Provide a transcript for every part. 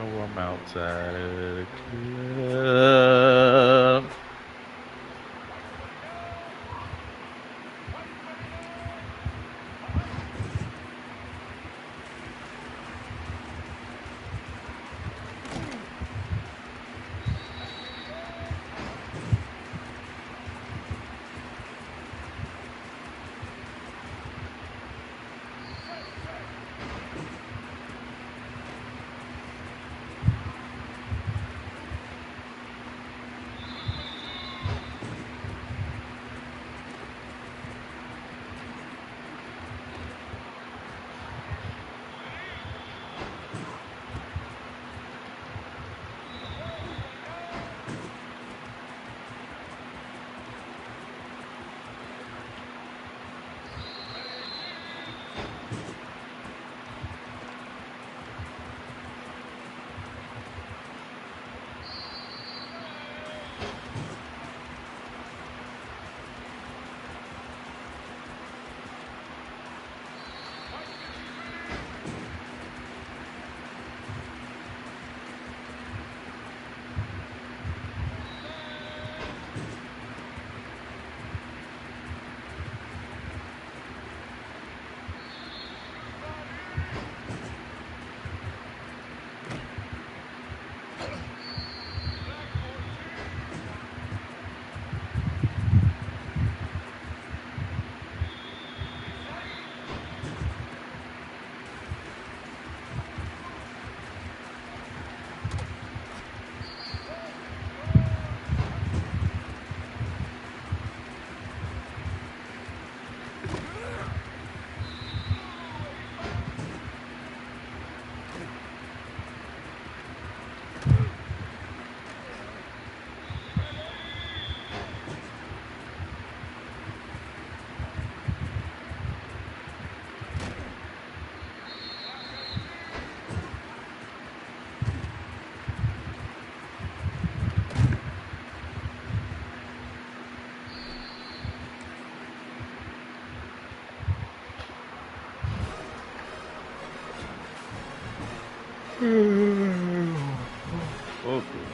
I'm outside of the club. Okay.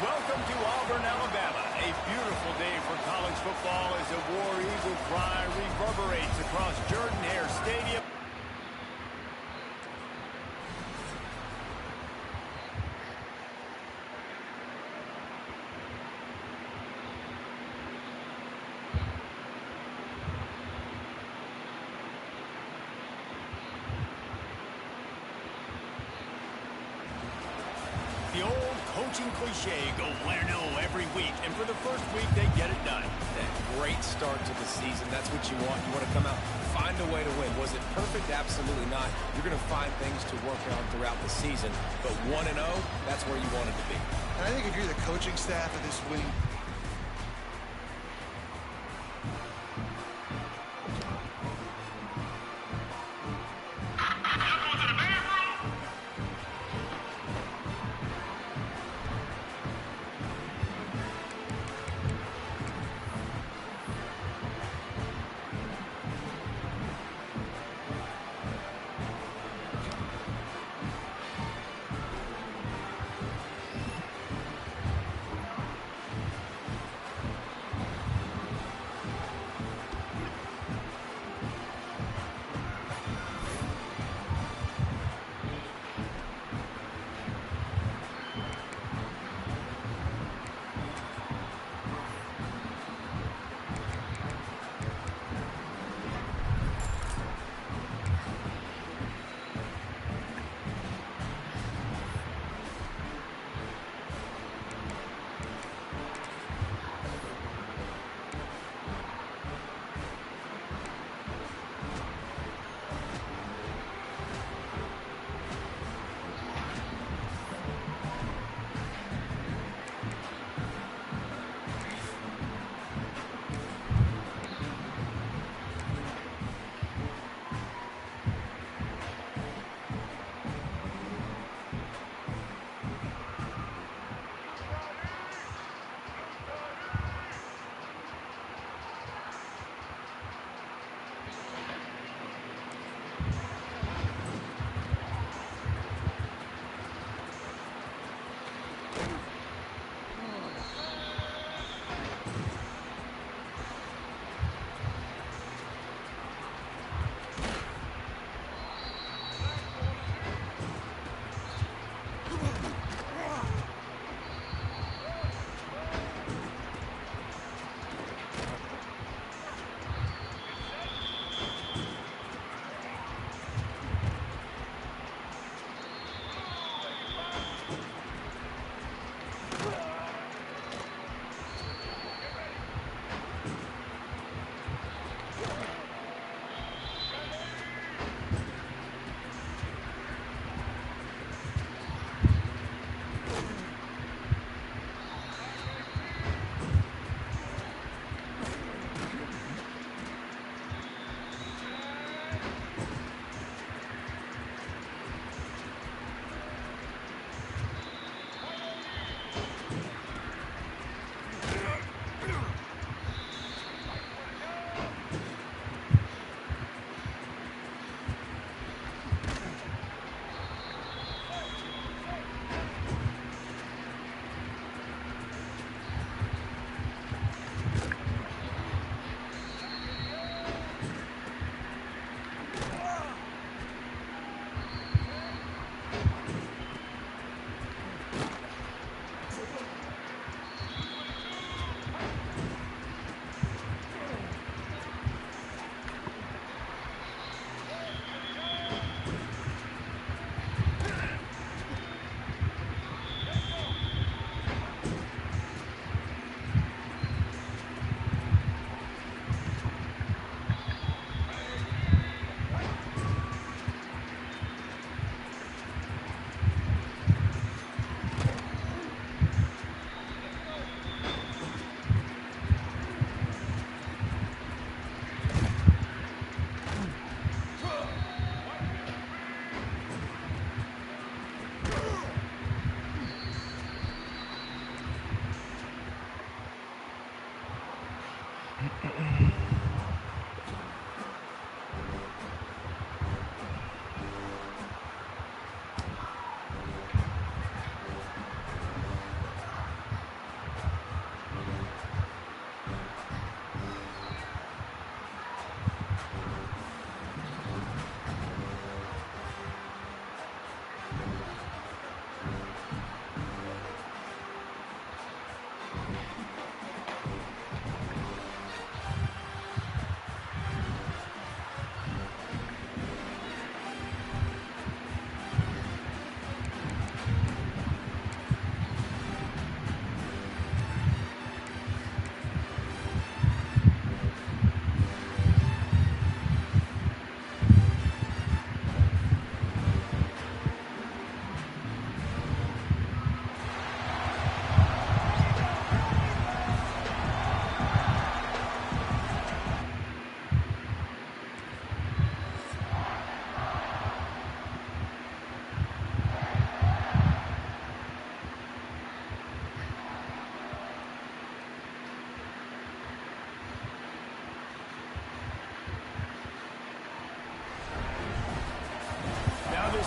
Welcome to Auburn, Alabama. A beautiful day for college football as the War Eagle cry reverberates across Jordan-Hare Stadium. The old coaching cliche, go win or no every week. And for the first week, they get it done. That great start to the season. That's what you want. You want to come out, find a way to win. Was it perfect? Absolutely not. You're going to find things to work on throughout the season. But 1-0, that's where you want it to be. And I think if you're the coaching staff of this winning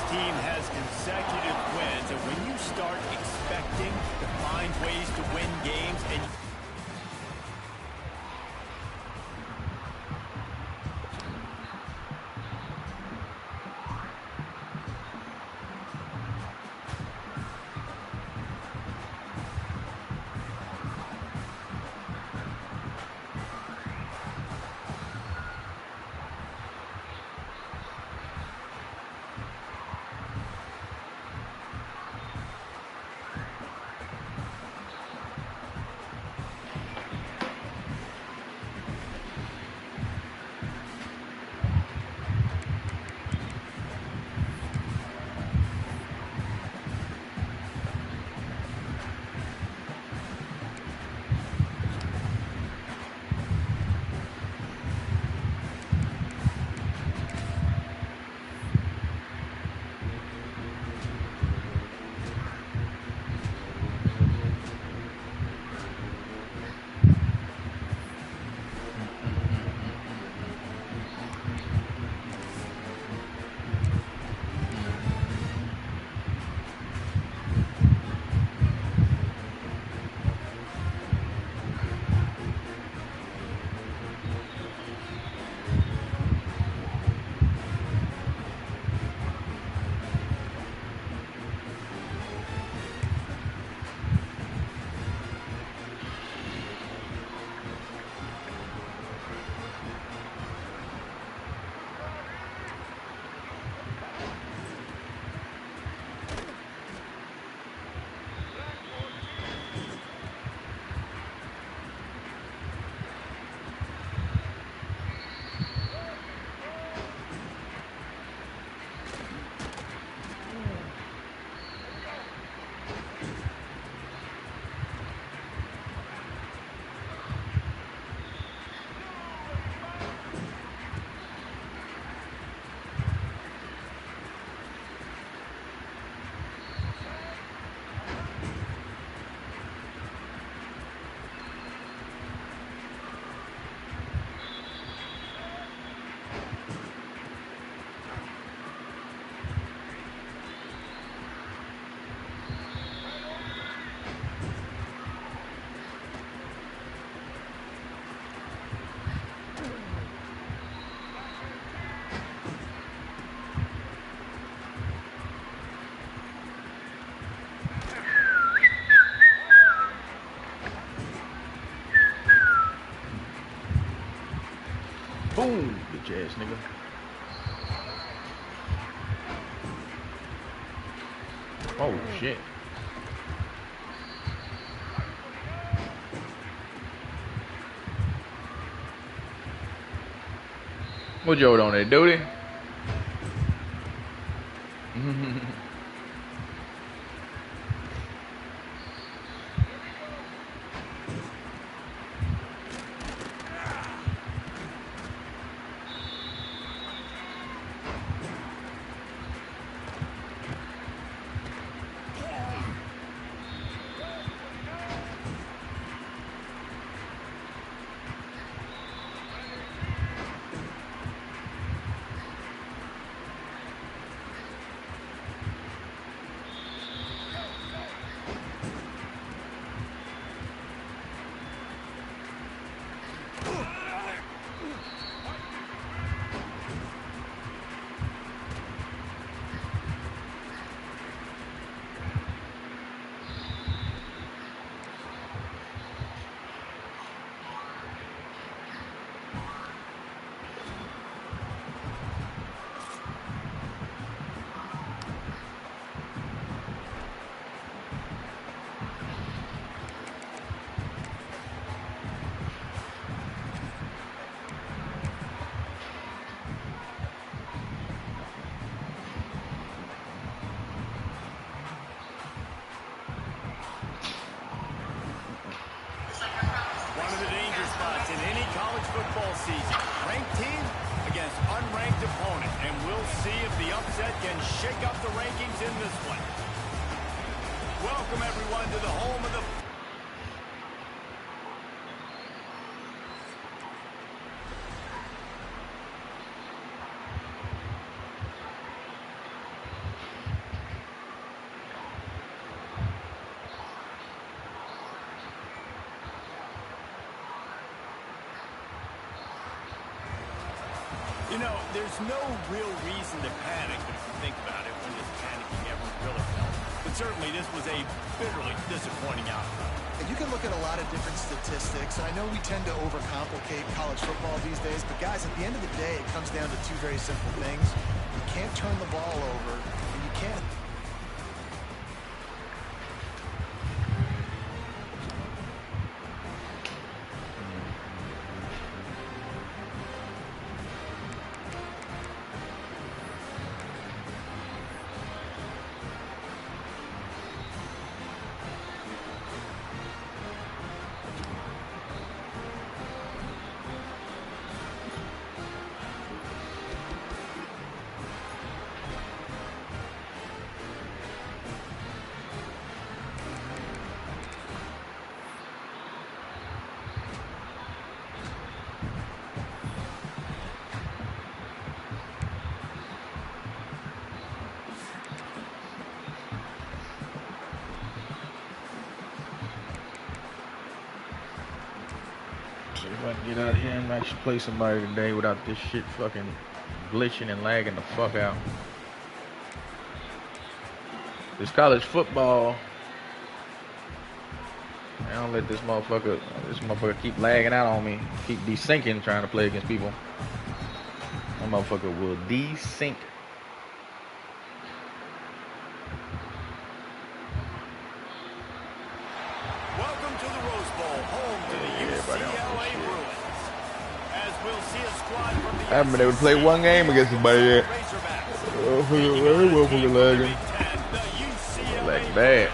team has consecutive wins, and when you start expecting to find ways to win games and Boom, bitch ass nigga. Oh shit. What you on there, duty? one of the danger spots in any college football season. Ranked team against unranked opponent. And we'll see if the upset can shake up the rankings in this one. Welcome, everyone, to the home of the... You know, there's no real reason to panic, but if you think about it, when does panicking ever really help? But certainly this was a bitterly disappointing outcome. And you can look at a lot of different statistics. I know we tend to overcomplicate college football these days, but guys, at the end of the day, it comes down to two very simple things. You can't turn the ball over, and you can't. See if I can get out here and actually play somebody today without this shit fucking glitching and lagging the fuck out. This college football, I don't let this motherfucker keep lagging out on me. Keep desyncing trying to play against people. That motherfucker will desync. Welcome to the Rose Bowl, home to the UCLA Bruins. As we'll see a squad from the I haven't been able to play one game against somebody yet. Like bad.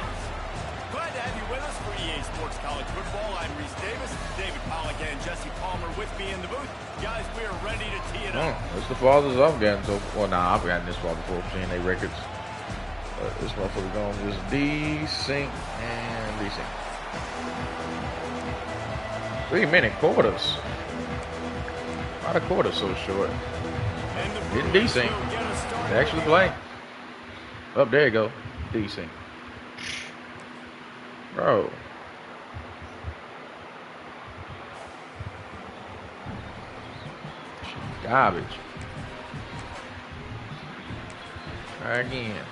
Glad to have you with us for EA Sports College Football. I'm Reese Davis, David Pollock, and Jesse Palmer with me in the booth. Guys, we are ready to tee it up. That's the farthest I've gotten so far. Well, nah, I've gotten this far before seeing their records. This motherfucker going just desync and desync. 3-minute quarters. Why the quarters so short? Didn't desync. They actually play. Up there you go. Desync. Bro. Garbage. Try again.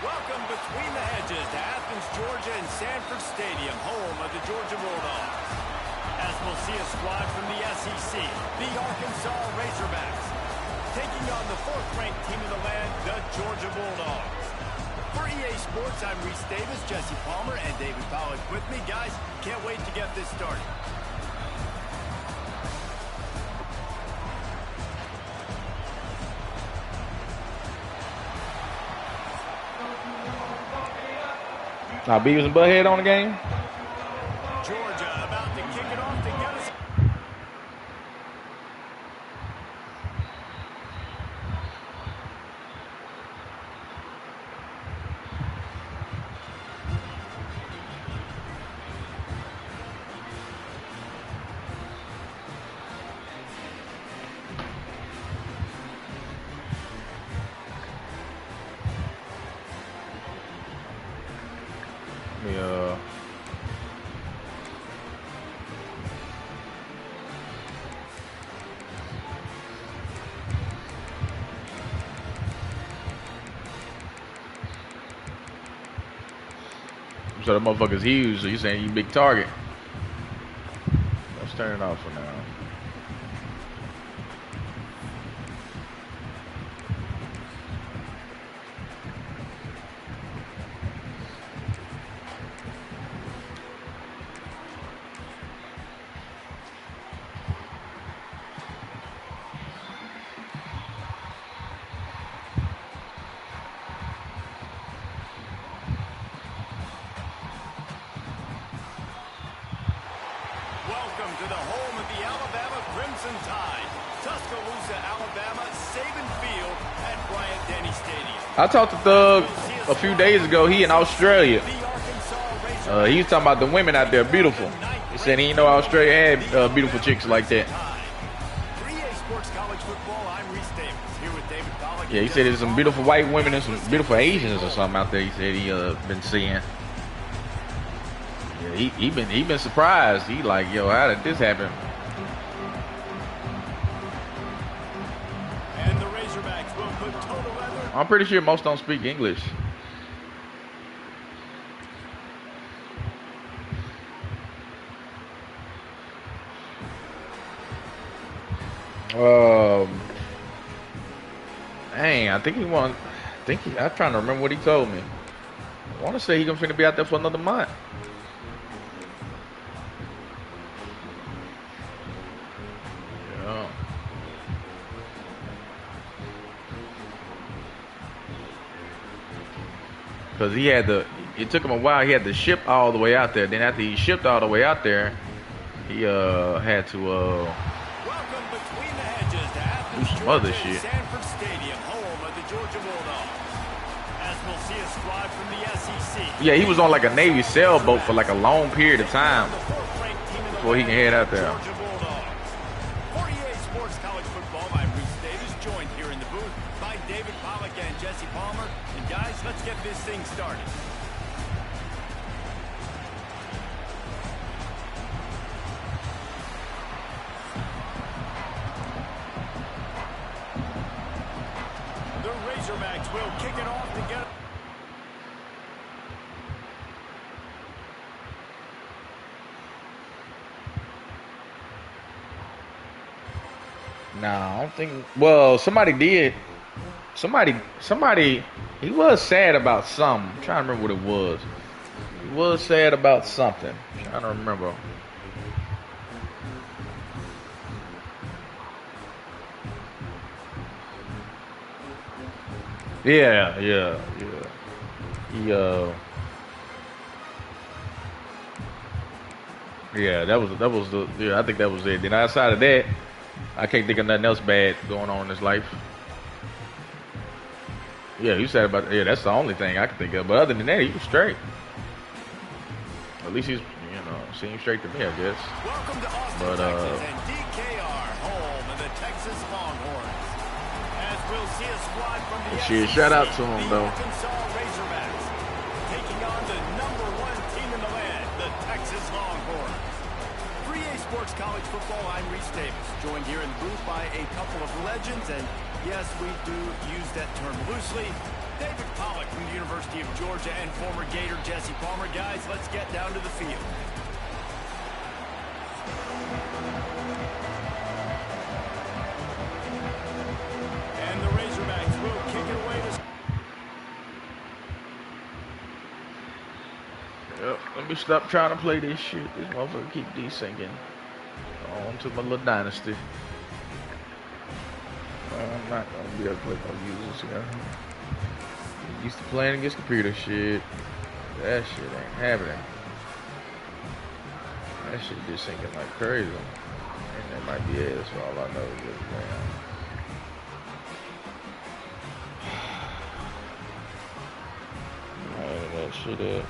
Welcome between the hedges to Athens, Georgia and Sanford Stadium, home of the Georgia Bulldogs. As we'll see a squad from the SEC, the Arkansas Razorbacks, taking on the 4th-ranked team in the land, the Georgia Bulldogs. For EA Sports, I'm Reese Davis, Jesse Palmer, and David Pollock with me. Guys, can't wait to get this started. Now Beavis and Butthead on the game. Georgia about to kick it off to get us. Yeah. So the motherfucker's huge, so you saying you big target. Let's turn it off for now. Welcome to the home of the Alabama Crimson Tide. Tuscaloosa, Alabama, Saban Field at Bryant-Denny Stadium. I talked to Thug a few days ago. He in Australia. He was talking about the women out there, beautiful. He said he didn't know Australia had beautiful chicks like that. For EA Sports College Football, I'm Reese Davis. Yeah, he said there's some beautiful white women and some beautiful Asians or something out there. He said he been seeing. Yeah, he been surprised. He like, yo, how did this happen? And the Razorbacks will put total weather. I'm pretty sure most don't speak English. Dang, I think he won. I'm trying to remember what he told me. I want to say he gonna finna be out there for another month. Yeah. Cause he had to. It took him a while. He had to ship all the way out there. Then after he shipped all the way out there, he had to Welcome between the hedges to Athens, do some other Georgia, shit. Sanford Stadium, home of the Georgia Bulldogs. As we'll see a squad from the SEC. Yeah, he was on like a Navy sailboat for like a long period of time before he can head out there. Georgia Bulldogs. For EA Sports College Football, I'm Reese Davis, joined here in the booth by David Pollack and Jesse Palmer. And guys, let's get this thing started. The Razorbacks will kick it off to get. Nah, I don't think. Well, somebody did. Somebody. He was sad about something. I'm trying to remember what it was. He was sad about something. I'm trying to remember. Yeah. He Yeah, that was the. Yeah, I think that was it. Then outside of that, I can't think of nothing else bad going on in his life. Yeah, you said about. Yeah, that's the only thing I can think of. But other than that, he was straight. At least he's, seems straight to me, I guess. Welcome to Austin, But Texas, and DKR, home of the Texas Longhorns. As we'll see a squad from the shit, SEC, shout out to him, the though. Arkansas Razorbacks, taking on the #1 team in the land, the Texas Longhorns. For EA Sports College Football, I'm Reese Davis, joined here in the booth by a couple of legends, and yes, we do use that term loosely. David Pollack from the University of Georgia and former Gator Jesse Palmer. Guys, let's get down to the field. And the Razorbacks will kick it away to... Yep, let me stop trying to play this shit. This motherfucker keep desyncing. On to my little dynasty. I'm not gonna be able to play no users here. Used to playing against computer shit. That shit ain't happening. That shit just sinking like crazy. And that might be it, that's all I know. Just, that shit up.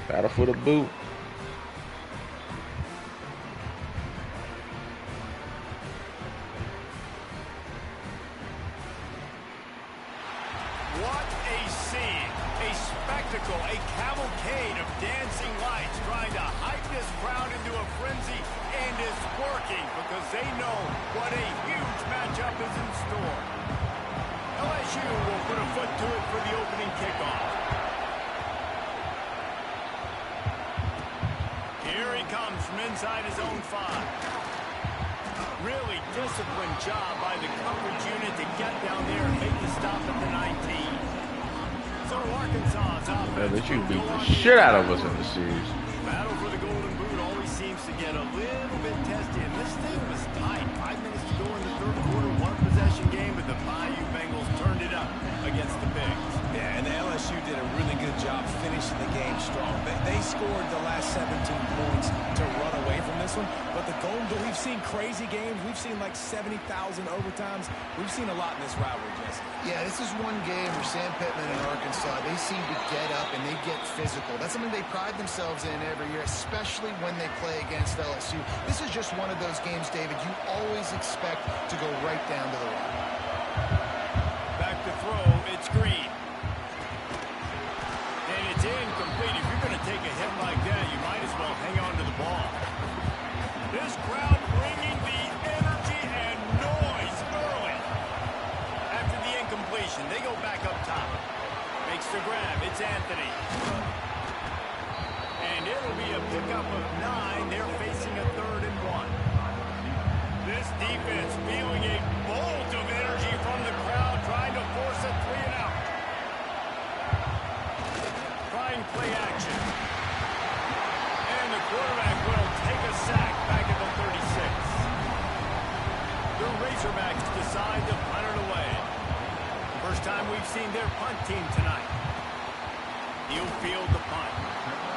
Battle for the boot. What a scene, a spectacle, a cavalcade of dancing lights trying to hype this crowd into a frenzy, and it's working because they know what a huge matchup is in store. LSU will put a foot to it for the opening kickoff. Here he comes from inside his own 5. Really disciplined job by the coverage unit to get down there and make the stop at the 19. So Arkansas's offense. They should beat the shit out of us in the series. Battle for the Golden Boot always seems to get a little bit testy, and this thing was tight. 5 minutes to go in the third quarter, one possession game, but the Bayou Bengals turned it up against the Bigs. Yeah, and the LSU did a really good job finishing the game strong. They scored the last 17 points to run away from this one, but the Golden Goal, we've seen crazy games. We've seen like 70,000 overtimes. We've seen a lot in this rivalry, Jesse. Yeah, this is one game where Sam Pittman and Arkansas, they seem to get up and they get physical. That's something they pride themselves in every year, especially when they play against LSU. This is just one of those games, David, you always expect to go right down to the wire. Back to throw, it's Green. And it's incomplete. If you're going to take a hit like that, you might as well hang on to the ball. This crowd bringing the energy and noise early. After the incompletion, they go back up top. Makes the grab, it's Anthony. And it'll be a pickup of 9. They're facing a 3rd and 1. This defense feeling a bolt of energy from the crowd, trying to force a 3 and out. Trying play action. And the quarterback will take a sack back at the 36. The Razorbacks decide to punt it away. First time we've seen their punt team tonight. He'll field the punt.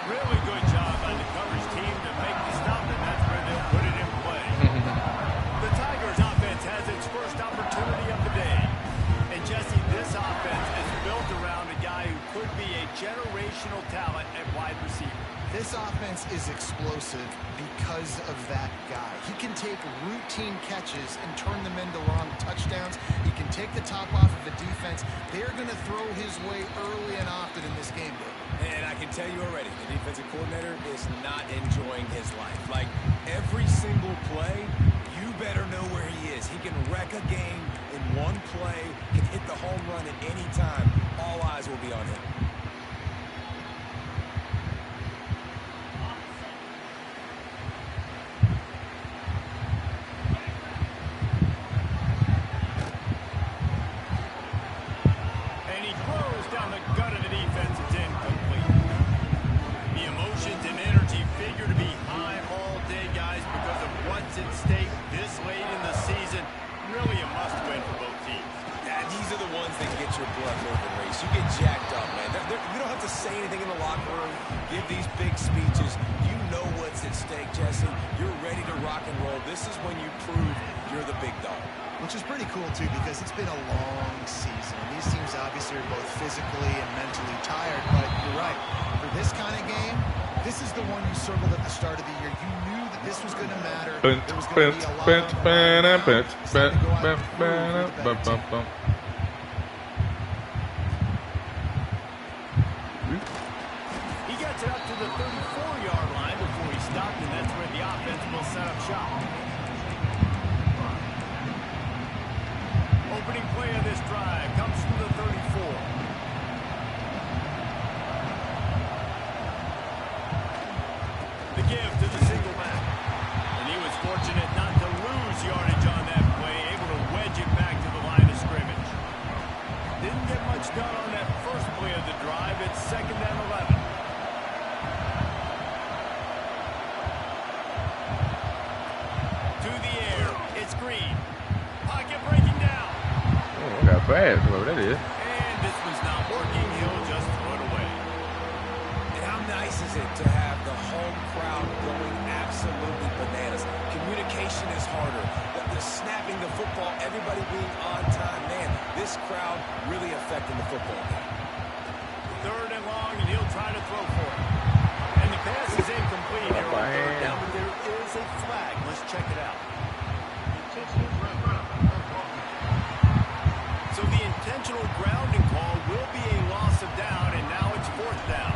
Really good job by the coverage team to make the stop, and that's where they'll put it in play. The Tigers offense has its first opportunity of the day. And Jesse, this offense is built around a guy who could be a generational talent at wide receiver. This offense is explosive because of that guy. He can take routine catches and turn them into long touchdowns. He can take the top off of the defense. They're going to throw his way early and often in this game, Dave. And I can tell you already, the defensive coordinator is not enjoying his life. Like, every single play, you better know where he is. He can wreck a game in one play, can hit the home run at any time. All eyes will be on him. Which is pretty cool, too, because it's been a long season. These teams obviously are both physically and mentally tired, but you're right. For this kind of game, this is the one you circled at the start of the year. You knew that this was going to matter. There was going to be a lot of He gets it up to the 34-yard line before he stopped, and that's where the offense will set up shop. Opening play of this drive comes from the 34. The give to the single back. And he was fortunate not to lose yardage on that play, able to wedge it back to the line of scrimmage. Didn't get much done on that first play of the drive. It's 2nd and 11. To the air, it's Green. Pocket breaking down. Got fast, whoever that is. And this one's not working. He'll just throw it away. And how nice is it to have the home crowd going absolutely bananas? Communication is harder. The snapping the football, everybody being on time. Man, this crowd really affecting the football game. 3rd and long, and he'll try to throw for it. And the pass is incomplete here on 3rd down, but there is a flag. Let's check it out. So the intentional grounding call will be a loss of down, and now it's 4th down.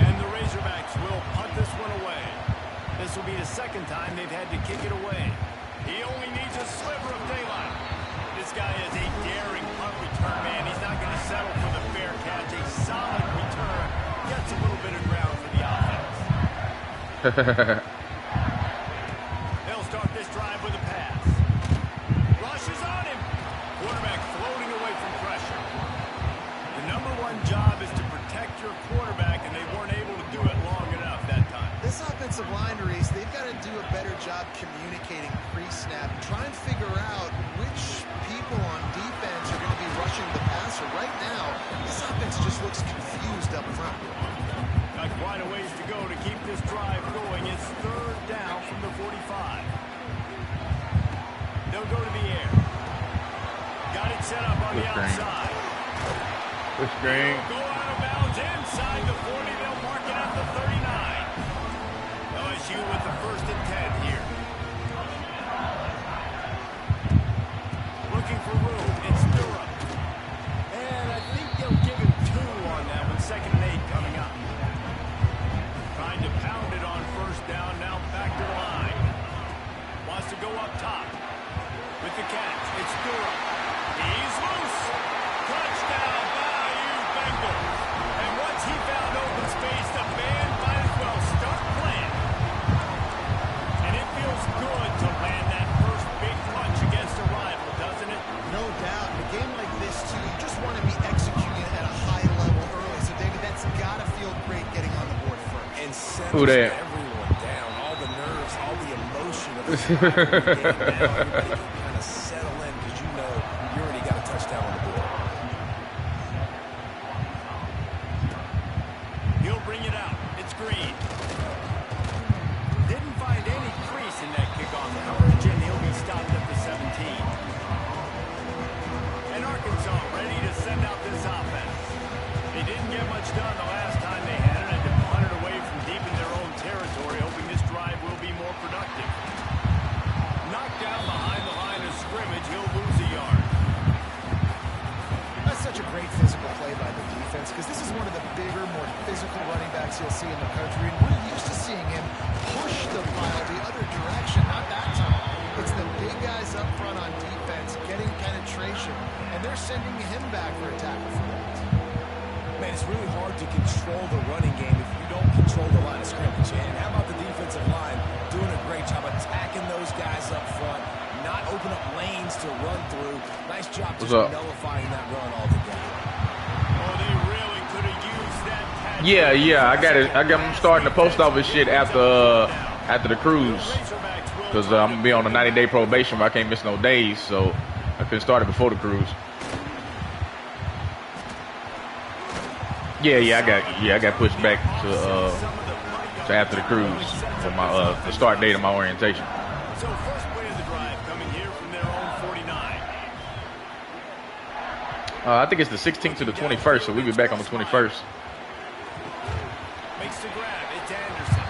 And the Razorbacks will punt this one away. This will be the 2nd time they've had to kick it away. He only needs a sliver of daylight. This guy is a daring punt return man. He's not going to settle for the fair catch. A solid return. Gets a little bit of ground for the offense. They'll start this drive with a pass. Rushes on him. Quarterback floating away from pressure. The #1 job is to protect your quarterback, and they weren't able to do it long enough that time. This offensive line, Reese, they've got to do a better job communicating pre-snap. Try and figure out which people on defense are going to be rushing the passer. Right now, this offense just looks confused up front. Got quite a ways to go to keep this drive going. It's third down from the 45. They'll go to the air. Got it set up on the outside. Good screen. Go out of bounds inside the 40. They'll mark it at the 39. LSU with the 1st and 10 here. Looking for room. It's Durham. And I think they'll give him 2 on that one. 2nd and 8 coming up. Trying to pound it on 1st down. Now back to the line. Wants to go up top. With the catch. It's Durham. He's loose. Touchdown, Bayou Bengals. And once he found open space, the band might as well start playing. And it feels good to land that first big punch against a rival, doesn't it? No doubt. In a game like this, too, you just want to be executing at a high level early. So, David, that's got to feel great getting on the board first. And Who that? everyone down. All the nerves, all the emotion of this game now. Everybody can kind of settle in because you know you already got a touchdown on the board. He'll bring it out. It's Green. Didn't find any crease in that kickoff coverage, and he'll be stopped at the 17. And Arkansas ready to send out this offense. They didn't get much done the last time they had it, and to punt it away from deep in their own territory, hoping this drive will be more productive. Knocked down behind the line of scrimmage, he'll lose a yard. That's such a great physical play by the defense because this is one of the bigger, more physical running backs you'll see in the country. And we're used to seeing him push the pile the other direction, not that time. It's the big guys up front on defense getting penetration, and they're sending him back for a tackle for that. Man, it's really hard to control the running game if you don't control the line of scrimmage. And how about the defensive line doing a great job attacking those guys up front, not open up lanes to run through. Nice job just nullifying that run altogether. Oh, they really could have used that catch. Yeah. I'm starting the post office shit after the cruise because I'm gonna be on a 90-day probation, but I can't miss no days, so I couldn't start it before the cruise. I got pushed back to after the cruise for my the start date of my orientation. So first play of the drive coming here from their own 49. I think it's the 16th to the 21st, so we'll be back on the 21st. Makes the grab. It's Anderson.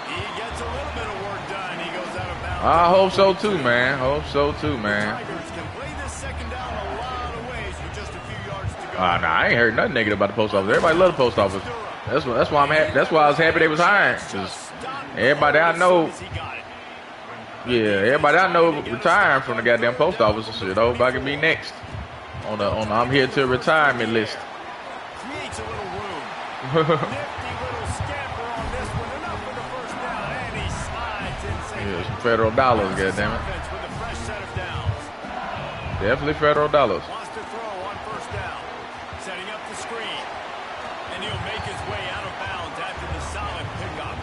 He gets a little bit of work done. He goes out of bounds. I hope so too, man. Tigers can play this 2nd down a lot of ways with just a few yards to go. Nah, I ain't heard nothing negative about the post office. Everybody love the post office. That's why that's why I was happy they was hiring. Cause everybody I know, retiring from the goddamn post office and shit. Oh, if I can be next on the I'm here to retirement list. Creates a little room. Nifty little scamper on this one. Enough for the 1st down, and he slides inside. Yeah, some federal dollars, goddammit. With a fresh set of downs. Definitely federal dollars. Wants to throw on 1st down. Setting up the screen. And he'll make his way out of bounds after the solid pickup.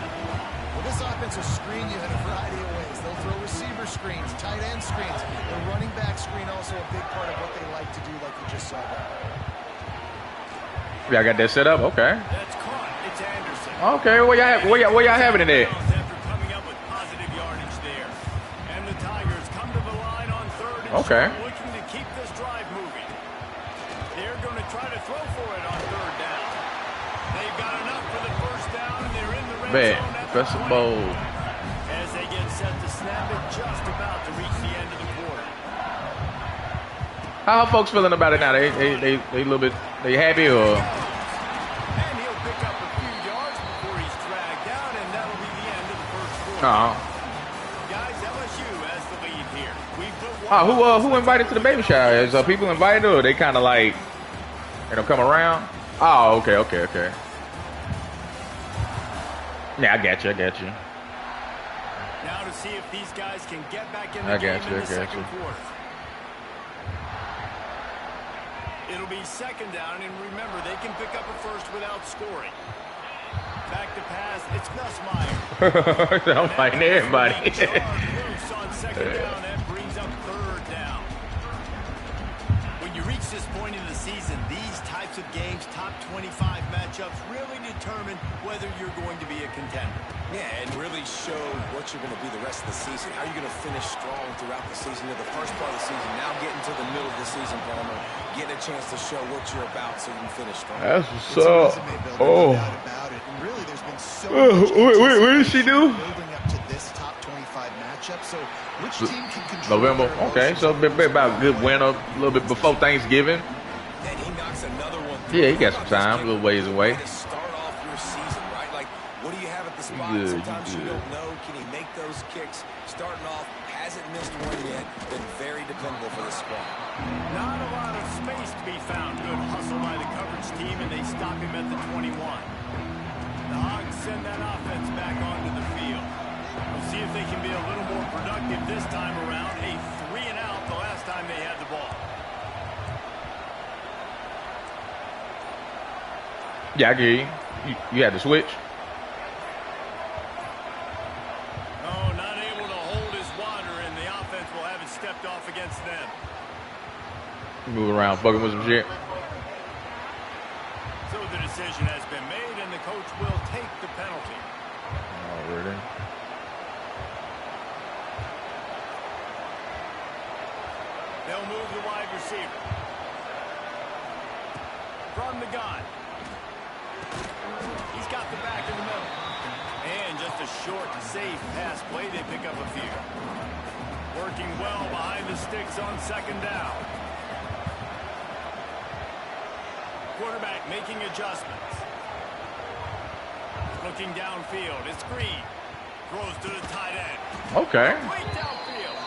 Well, this offense will screen you in a variety of ways. They'll throw receiver screens, tight end screens. The running back screen also a big part of what they like to do, like you just saw there. Yeah, I got that set up. Okay. That's caught. It's Anderson. Okay, where y'all having it at? After coming up with positive yardage there. And the Tigers come to the line on 3rd and Okay. short, looking to keep this drive moving. They're going to try to throw for it on 3rd down. They've got enough for the 1st down, and they're in the red Man, zone at that's the a 20. bowl. As they get set to snap it, just about to reach the end of the quarter. How are folks feeling about it now? They a little bit, they happy or? And he'll pick up a few yards before he's dragged down, and that'll be the end of the 1st quarter. No. Guys, LSU has the lead here. We put Who invited to the baby shower? Is people invited or they kind of like, come around? Oh, okay. Yeah, I got you. Now to see if these guys can get back in I the game got in you, the I got second you. quarter. It'll be 2nd down, and remember, they can pick up a 1st without scoring. Back to pass, it's Gus Meyer. I'm fighting everybody. Loose on 2nd down, that brings up 3rd down. When you reach this point types of games, top 25 matchups, really determine whether you're going to be a contender. Yeah, and really show what you're going to be the rest of the season. How you're going to finish strong throughout the season, to the first part of the season. Now getting to the middle of the season, Palmer, getting a chance to show what you're about so you can finish strong. That's what's up. Oh. About it. And really, there's been so much what did she do? building up to this top 25 matchup. So which team can control November. their Okay, so about a good winner, a little bit before Thanksgiving. And he knocks another one. Yeah, he got some time, a little ways away. To start off your season, right? Like, what do you have at the spot? Good, Sometimes you good. don't know. Can he make those kicks? Starting off, hasn't missed one yet. Been very dependable for the squad. Not a lot of space to be found. Good hustle by the coverage team, and they stop him at the 21. The Hogs send that offense back onto the field. We'll see if they can be a little more productive this time around. A 3-and-out the last time they had the ball. Yeah, I get you. You had to switch. Oh, not able to hold his water, and the offense will have it stepped off against them. Move around, fucking with some shit. So the decision has been made, and the coach will take the penalty. Already. They'll move the wide receiver. From the gun. He's got the back in the middle. And just a short, safe pass play. They pick up a few. Working well behind the sticks on second down. Quarterback making adjustments. Looking downfield. It's Green. Throws to the tight end. Okay. Great downfield.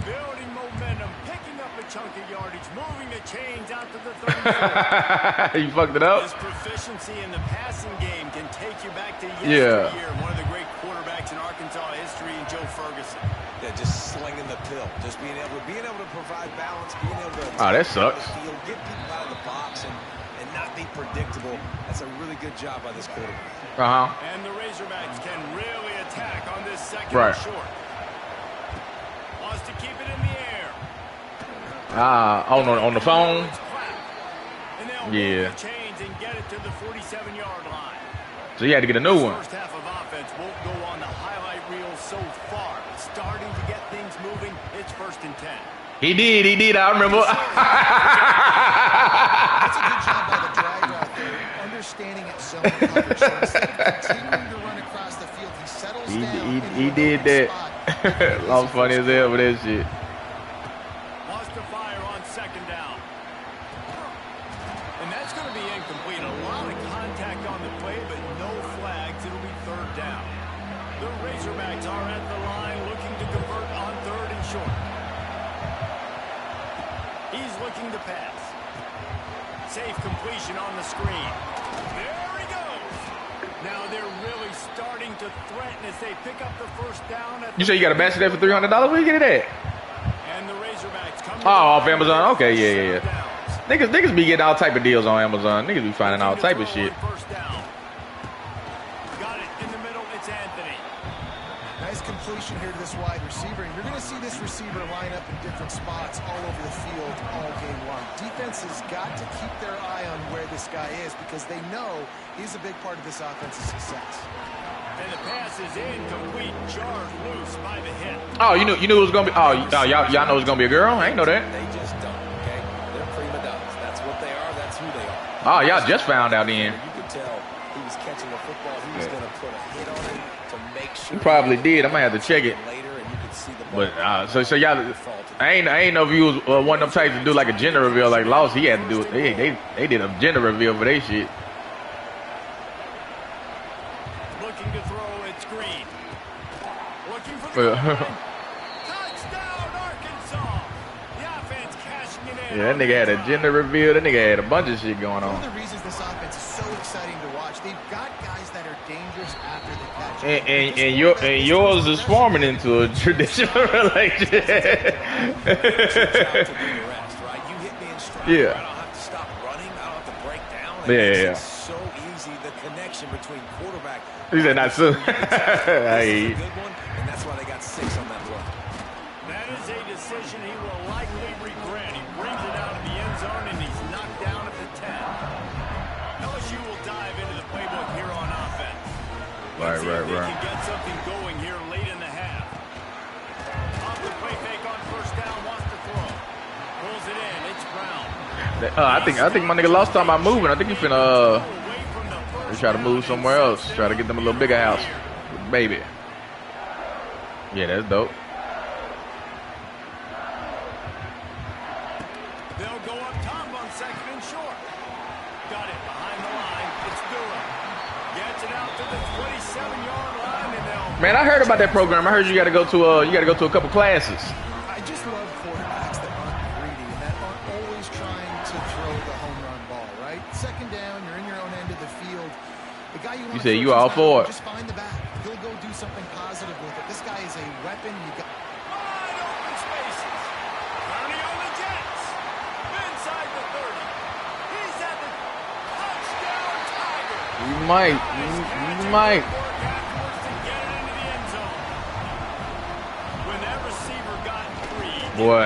Building momentum. Picking up a chunk of yardage. Moving the chains out to the 34. You fucked it up? His proficiency in the passing game can take you back to Yeah. yesteryear. One of the great quarterbacks in Arkansas history, Joe Ferguson. Yeah, just slinging the pill. Just being able to provide balance, being able to Oh, that attack sucks. the field, get people out of the box, and not be predictable. That's a really good job by this quarterback. Uh-huh. And the Razorbacks can really attack on this second Right. and short. Wants to keep it in the air. On the phone. And they'll Yeah. move the chains and get it to the 47-yard line. So you had to get a new one. First half of offense won't go on the highlight reel so far. Starting to get things moving. It's 1st and 10. He did. I remember. That's a good job by the drag route there, understanding its zone coverage. So instead of continuing to run across the field, he settles down. He did that. I'm funny as hell with that shit. Wants to fire on second down. And that's going to be incomplete. A lot of contact on the play, but no flags. It'll be 3rd down. The Razorbacks are at the line looking to convert on 3rd and short. He's looking to pass. Safe completion on the screen. There he goes. Now they're really starting to threaten as they pick up the 1st down. You say you got a basket there for $300? Where you get it at? And the Razorbacks come Oh, off Amazon. Okay, yeah. Niggas be getting all type of deals on Amazon. Niggas be finding all type of shit. First down. Got it in the middle. It's Anthony. Nice completion here to this wide receiver. And you're going to see this receiver line up in different spots all over the field all game long. Defense has got to keep their eye on where this guy is because they know he's a big part of this offense's success. And the pass is incomplete. Jarred loose by the hit. Oh, you knew it was gonna be. Oh, y'all know it was gonna be a girl. I ain't know that. They just don't, okay? They're prima donnas. That's what they are. That's who they are. Oh, y'all just found out then. You could tell he was catching the football. He was going to put a hit on it to make sure. You probably did. I might have to check it. Later, and you could see the ball. But so y'all, I ain't know if you was one of them types to do like a gender reveal like Lost. He had to do it. They did a gender reveal for they shit. Looking to throw. It's Green. Looking for the touchdown, Arkansas. The offense cashing it in. Yeah, that nigga had a gender reveal. That nigga had a bunch of shit going One on. of the reasons this offense is so exciting to watch, they've got guys that are dangerous after the catch. And yours is forming into a traditional relationship. Yeah. I don't have to stop running. I don't have to break down. Yeah. It's so easy. The connection between quarterback. He said not soon. This is a good one, and that's why they got 6 on that run. That is a decision he will likely regret. He brings it out of the end zone, and he's knocked down at the 10. Let's see if they can get something going here late in the half. Off the play fake on first down, wants to throw. Pulls it in, it's Brown. I think my nigga lost time by moving. I think he finna try to move somewhere else. Try to get them a little bigger house. Baby. Yeah, that's dope. They'll go up top on second and short. Got it behind the line. It's Dura. Gets it out to the 27-yard line, and they'll. Man, I heard about that program. I heard you got to go to a couple classes. I just love quarterbacks that aren't greedy and that aren't always trying to throw the home run ball, right? Second down, you're in your own end of the field. The guy you said you all for it. Just find the back. He'll go do something positive with it. This guy is a weapon. You got Wide open spaces. County on the Jets. Inside the 30. He's at the touchdown Tiger. You might. You might. Afterwards to get it into the end zone. When that receiver got free. Boy.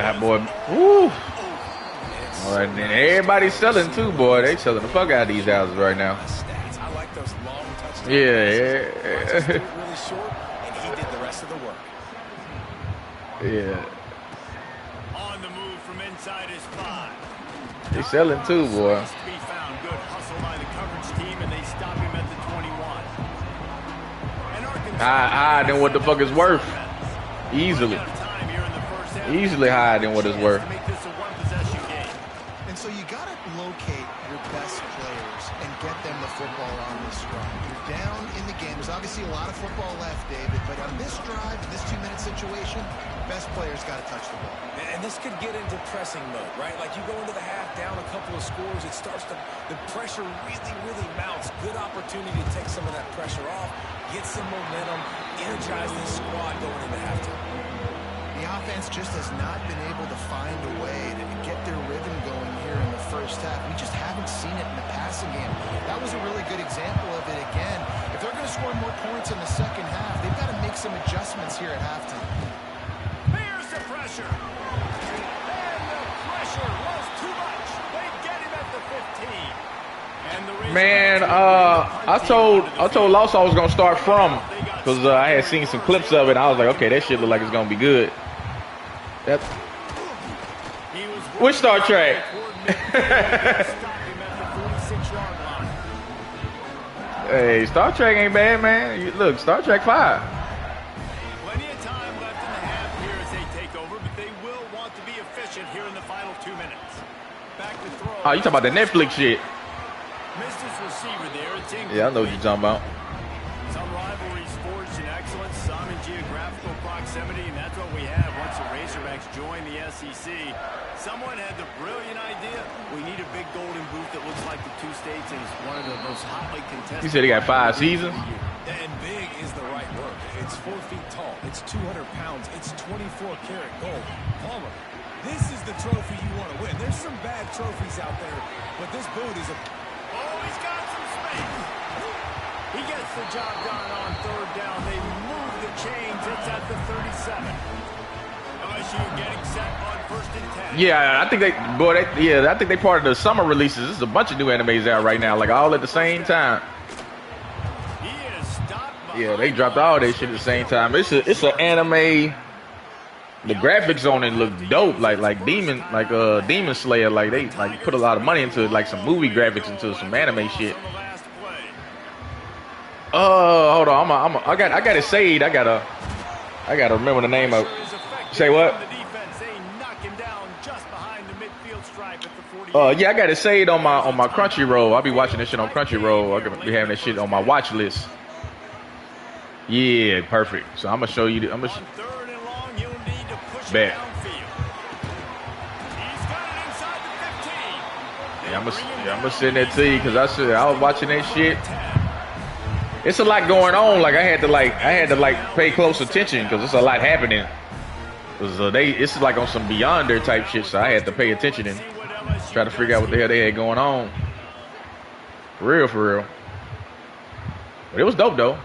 Woo. All right, then everybody's selling too, boy. They selling the fuck out of these houses right now. I like those long touchdowns. Yeah. Really short, and he did the rest of the work. Yeah. On the move from inside his 5. They selling too, boy. Has to be found. Good hustle by the coverage team, and they stop him at the 21. And Arkansas Higher than what the fuck is worth. Easily. out of time here in the first half. Easily higher than what it's worth. To make this a one-possession game. And so you got to locate your best players and get them the football on this drive. You're down in the game. There's obviously a lot of football left, David, but on this drive, in this 2-minute situation, best players got to touch the ball. And this could get into pressing mode, right? Like you go into the half, down a couple of scores, it starts to, the pressure really mounts. Good opportunity to take some of that pressure off, get some momentum, energize this squad going into halftime. The offense just has not been able to find a way to get their rhythm going here in the first half. We just haven't seen it in the passing game. That was a really good example of it again. If they're going to score more points in the second half, they've got to make some adjustments here at halftime. Here's the pressure. And the pressure was too much. They get him at the 15. And the Man, I told Loss I was gonna start from because I had seen some clips of it. I was like, okay, that shit look like it's gonna be good. That's which Star Trek? Hey, Star Trek ain't bad, man. Look, Star Trek 5. Plenty of time left in the half here as they take over, but they will want to be efficient here in the final 2 minutes. Back to throw. Oh, you talking about the Netflix shit? Missed his receiver there. It's incomplete. Yeah, I know what you're talking about. Some rivalries forged in excellence, some in geographical proximity, and that's what we have once the Razorbacks join the SEC. Someone had the brilliant idea, we need a big golden boot that looks like the two states and is one of the most hotly contested. You said he got 5 seasons? And big is the right word. It's 4 feet tall. It's 200 pounds. It's 24-karat gold. Palmer, this is the trophy you want to win. There's some bad trophies out there, but this boot is a... Oh, he's got some space. He gets the job done on third down. They move the chains. It's at the 37. LSU getting set on first and 10. Yeah, I think I think they part of the summer releases. There's a bunch of new animes out right now, like all at the same time. He is stopped behind. Yeah, they dropped all that shit at the same time. It's an anime. The graphics on it look dope, like Demon Slayer. Like they put a lot of money into like some movie graphics into some anime shit. Hold on, I got it saved. I gotta remember the name of. Say what? Yeah, I got it saved on my Crunchyroll. I'll be watching this shit on Crunchyroll. I'm gonna be having that shit on my watch list. Yeah, perfect. So I'm gonna show you. I'm gonna. Bet. Yeah, I'm gonna send that to you because I was watching that shit. It's a lot going on. Like I had to pay close attention because it's a lot happening. It's like on some Beyonder type shit, so I had to pay attention and try to figure out what the hell they had going on. For real. But it was dope though.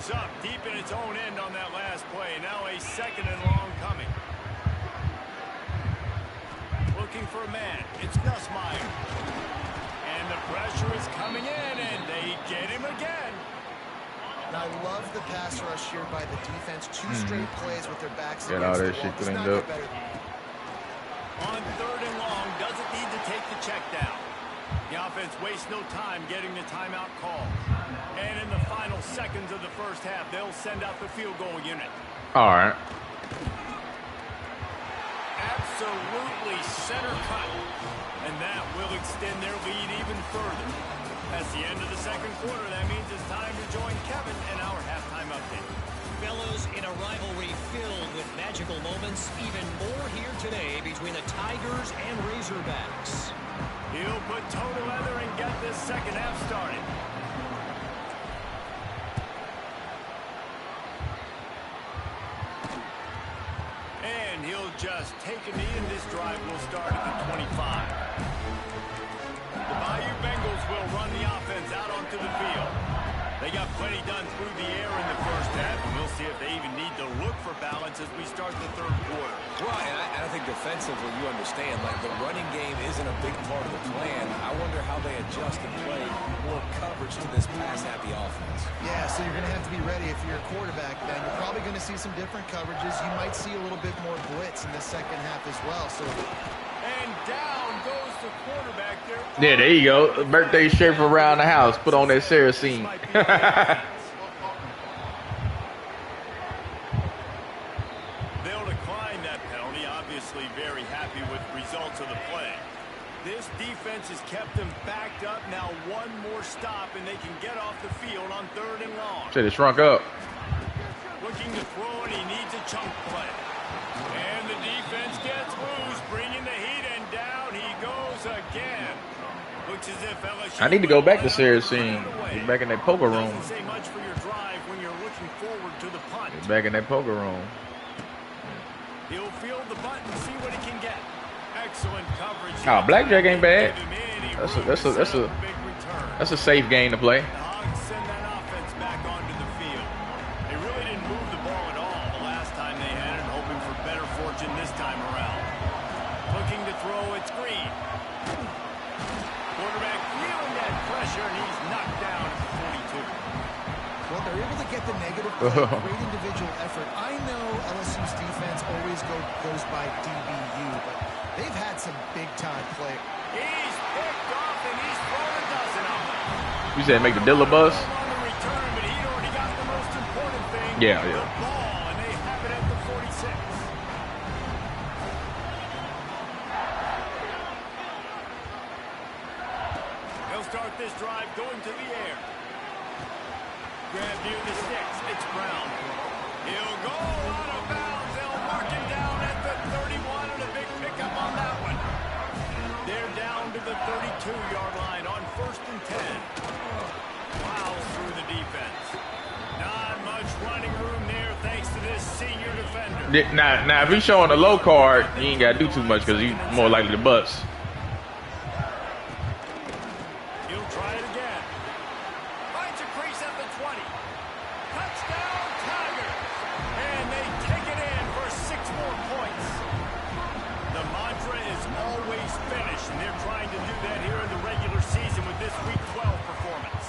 goes up deep in its own end on that last play. Now a 2nd and long coming. Looking for a man. It's Nussmeier. And the pressure is coming in, and they get him again. I love the pass rush here by the defense. 2 straight plays with their backs Get all against that the shit wall. cleaned up. On 3rd and long, doesn't need to take the check down. The offense wastes no time getting the timeout call. And in the final seconds of the first half, they'll send out the field goal unit. All right. Absolutely center cut. And that will extend their lead even further. That's the end of the 2nd quarter. That means it's time to join Kevin in our halftime update. Fellows, in a rivalry filled with magical moments, even more here today between the Tigers and Razorbacks. He'll put toe to leather and get this 2nd half started. And he'll just take a knee, and this drive will start at the 25. The Bayou Bengals will run the offense out onto the field. They got plenty done through the air in the first half, and we'll see if they even need to look for balance as we start the 3rd quarter. Right, and I think defensively, you understand, like the running game isn't a big part of the plan. I wonder how they adjust and play more coverage to this pass-happy offense. Yeah, so you're going to have to be ready if you're a quarterback. Then you're probably going to see some different coverages. You might see a little bit more blitz in the 2nd half as well. So. And down goes the quarterback there. Yeah, there you go. Birthday shirt from around the house. Put on that Saracen. They'll decline that penalty. Obviously very happy with the results of the play. This defense has kept them backed up. Now one more stop, and they can get off the field on 3rd and long. Should have shrunk up. Looking to throw, and he needs a chunk play. And the defense gets loose, bringing the heat, and down he goes again. Looks as if LSU I need to go back to Saracen. Get back in that poker room. Doesn't say much for your drive when you're looking forward to the punt. Get back in that poker room. He'll field the butt and see what he can get. Excellent coverage. Oh, blackjack ain't bad. That's That's a safe game to play. The Hogs send that offense back onto the field. They really didn't move the ball at all the last time they had it, hoping for better fortune this time around. Looking to throw, it's Green. Quarterback feeling that pressure, and he's knocked down at the 42. Well, they're able to get the negative play, great individual effort. I know LSU's defense always goes by DBU, but they've had some big-time play. He's picked off, and he's thrown a dozen of them. You said make the Dilla bus? On the return, but he'd already got the most important thing, Yeah. the ball, and they have it at the 46. They'll start this drive going to the air. Grab near the sticks. It's Brown. He'll go out of bounds. They'll mark him down at the 31, and a big pickup on that one. They're down to the 32-yard line on 1st and 10. Plows through the defense. Not much running room there thanks to this senior defender. Now, if he's showing a low card, he ain't got to do too much because he's more likely to bust. He'll try it again. Finds a crease at the 20. Touchdown, Tigers. And they take it in for 6 more points. The mantra is always finish, and they're trying to do that here in the regular season with this Week 12 performance.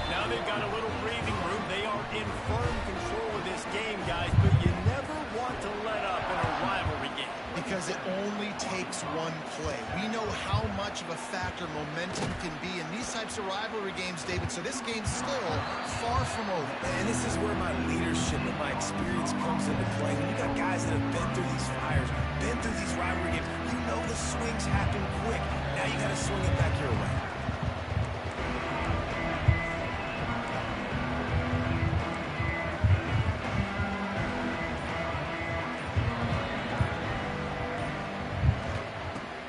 Now they've got a little breathing room. They are in firm control of this game, guys, but you never want to let up in a rivalry game. Because it only takes one play. We know how much of a factor momentum can be in these types of rivalry games, David, so this game's still far from over. And this is where my leadership and my experience comes into play. When you got guys that have been through these fires, been through these rivalry games, you know the swings happen quick. Now you got to swing it back your way.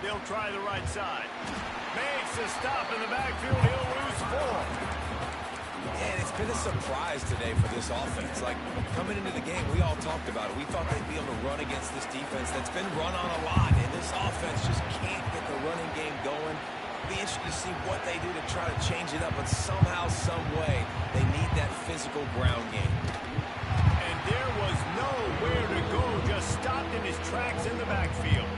They'll try the right side. Makes a stop in the backfield. He'll lose 4. And it's been a surprise today for this offense. Like, coming into the game, we all talked about it. We thought they'd be able to run against this defense that's been run on a lot. And this offense just can't get the running game going. Be interested to see what they do to try to change it up, but somehow, some way, they need that physical ground game. And there was nowhere to go, just stopped in his tracks in the backfield.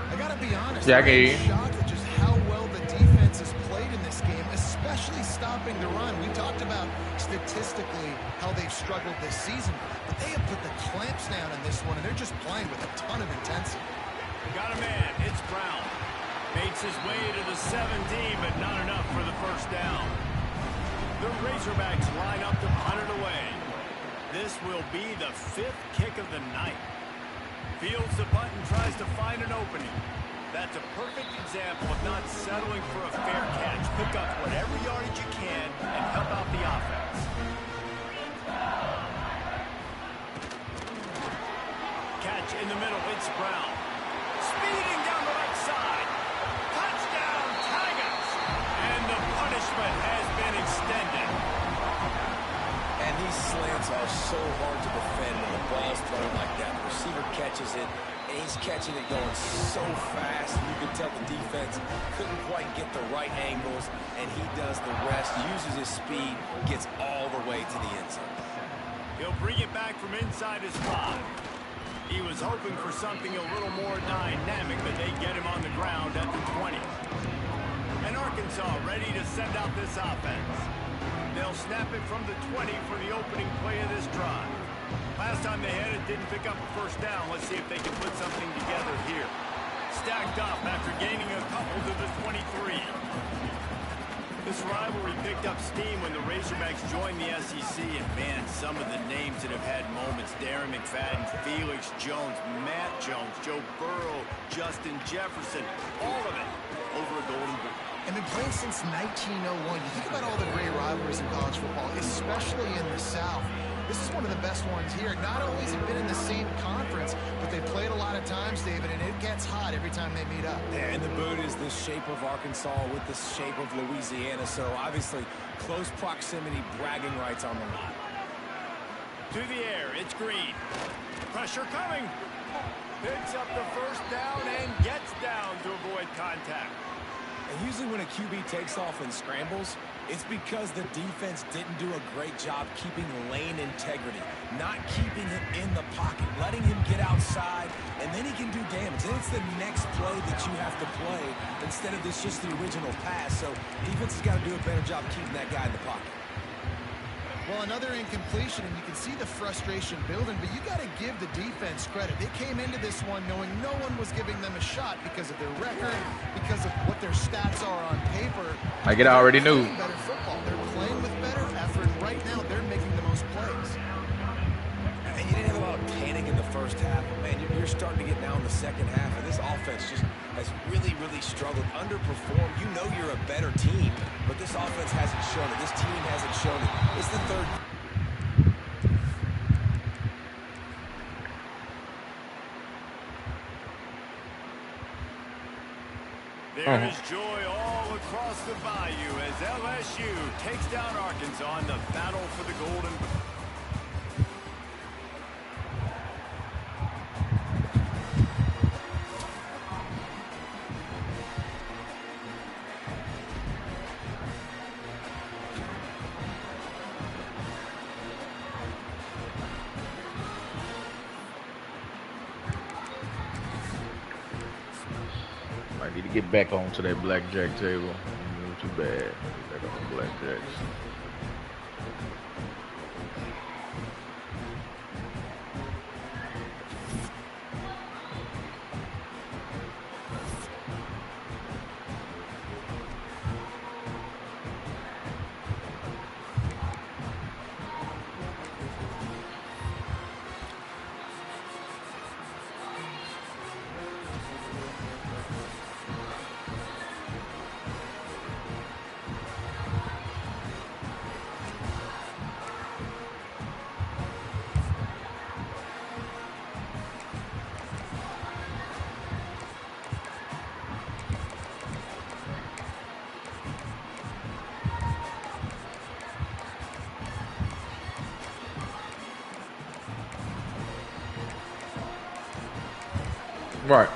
I gotta be honest, Yeah, I'm shocked at just how well the defense has played in this game, especially stopping the run. We talked about statistically how they've struggled this season, but they have put the clamps down in this one, and they're just playing with a ton of intensity. Got a man, it's Brown. Makes his way to the 17, but not enough for the first down. The Razorbacks line up to punt it away. This will be the 5th kick of the night. Fields the punt and tries to find an opening. That's a perfect example of not settling for a fair catch. Pick up whatever yardage you can and help out the offense. Catch in the middle, it's Brown. Speeding down the right side. Touchdown, Tigers! And the punishment has been extended. And these slants are so hard to defend when the ball's thrown like that. The receiver catches it, and he's catching it going so fast. You can tell the defense couldn't quite get the right angles, and he does the rest, uses his speed, gets all the way to the end zone. He'll bring it back from inside his 5. He was hoping for something a little more dynamic, but they get him on the ground at the 20. And Arkansas ready to send out this offense. They'll snap it from the 20 for the opening play of this drive. Last time they had it, didn't pick up a first down. Let's see if they can put something together here. Stacked up after gaining a couple to the 23. This rivalry picked up steam when the Razorbacks joined the SEC, and man, some of the names that have had moments: Darren McFadden, Felix Jones, Matt Jones, Joe Burrow, Justin Jefferson, all of it over a Golden Boot. And been playing since 1901. You think about all the great rivalries in college football, especially in the South. This is one of the best ones here. Not only has it been in the same conference, but they played a lot of times, David, and it gets hot every time they meet up. Yeah, and the boot is the shape of Arkansas with the shape of Louisiana, so obviously close proximity, bragging rights on the line. To the air, it's Green. Pressure coming. Picks up the first down and gets down to avoid contact. And usually when a QB takes off and scrambles, it's because the defense didn't do a great job keeping lane integrity, not keeping him in the pocket, letting him get outside, and then he can do damage. Then it's the next play that you have to play instead of this just the original pass. So defense has got to do a better job keeping that guy in the pocket. Well, another incompletion, and you can see the frustration building, but you got to give the defense credit. They came into this one knowing no one was giving them a shot because of their record, because of what their stats are on paper. Like it already knew. They're playing better football. They're playing with better effort. Right now, they're making the most plays. And you didn't have a lot of panic in the first half. Man, you're starting to get now in the second half, and this offense just has really, really struggled, underperformed. You know you're a better team, but this offense hasn't shown it. This team hasn't shown it. It's the third. There is joy all across the bayou as LSU takes down Arkansas in the battle for the Golden Boot. I need to get back onto that blackjack table. Too bad. Get back on the blackjacks. Right.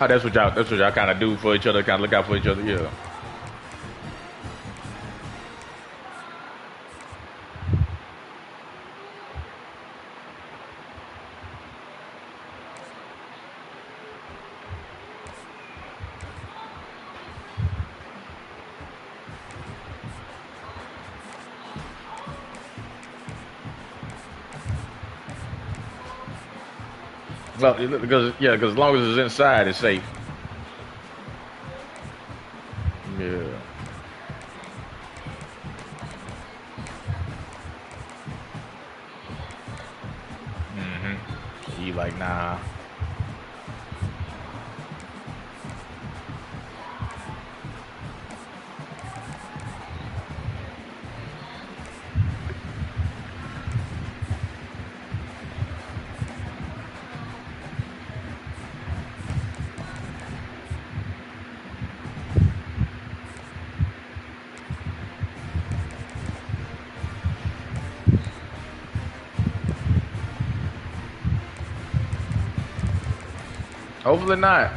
Oh, that's what y'all kind of do for each other, kind of look out for each other, yeah. Well, because as long as it's inside, it's safe. Yeah. He like, nah. Hopefully not.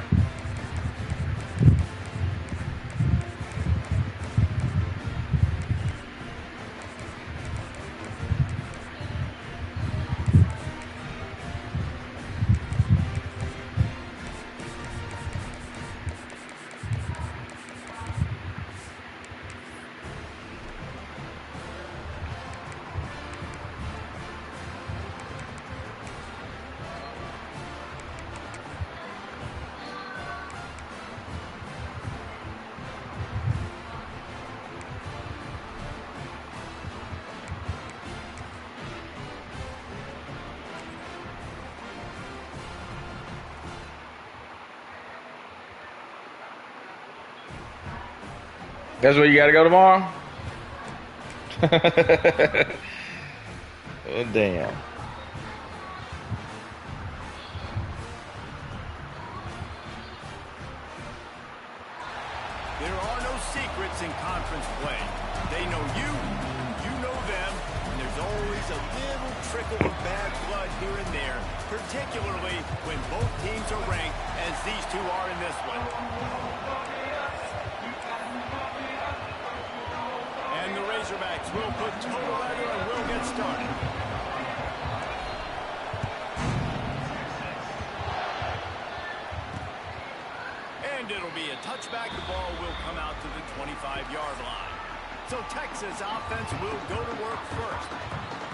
That's where you got to go tomorrow? Oh, damn. There are no secrets in conference play. They know you know them, and there's always a little trickle of bad blood here and there, particularly when both teams are ranked, as these two are in this one. And the Razorbacks will put toe to leather and will get started. And it'll be a touchback. The ball will come out to the 25-yard line. So Texas offense will go to work first.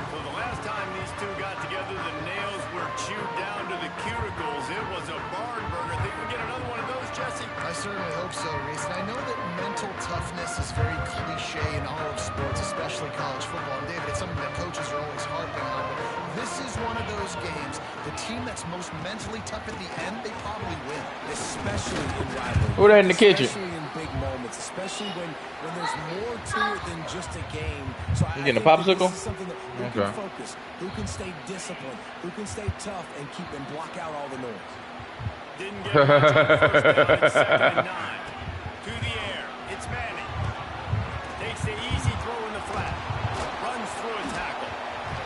So the last time these two got together, the nails were chewed down to the cuticles. It was a barn burner. Think we get another one of those, Jesse? I certainly hope so, Reese. And I know that mental toughness is very cliche in all of sports, especially college football. And David, it's something that coaches are always harping on. But this is one of those games. The team that's most mentally tough at the end, they probably win. Especially in rivalry. Who there in the kitchen? Especially in big moments. Especially when there's more to it than just a game. So You getting a popsicle? This is something that who can focus, who can stay disciplined, who can stay tough and keep and block out all the noise. Didn't get much on first down. It's 2nd and 9. To the air. It's Manning. Takes the easy throw in the flat. Runs through a tackle.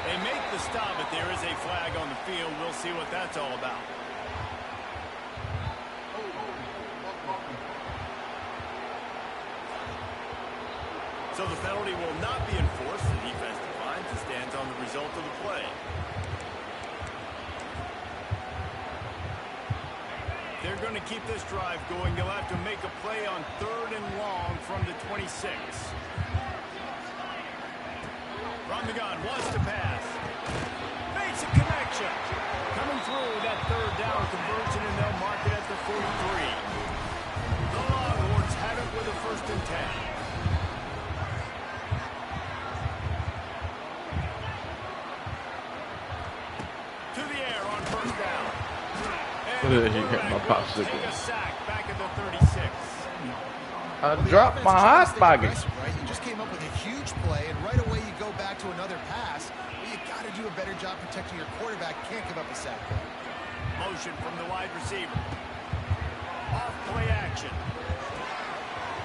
They make the stop, but there is a flag on the field. We'll see what that's all about. So the penalty will not be enforced. The defense declines and stands on the result of the play. They're going to keep this drive going. They'll have to make a play on 3rd and long from the 26. From the gun, wants to pass. Makes a connection. Coming through that 3rd down conversion, and they'll mark it at the 43. The Longhorns have it with a 1st and 10. To the air on 1st down. You hit my popsicle. Take a sack back at the 36. I dropped my hot pocket. Right? You just came up with a huge play, and right away you go back to another pass. Well, you got to do a better job protecting your quarterback. Can't give up a sack. Motion from the wide receiver. Off play action.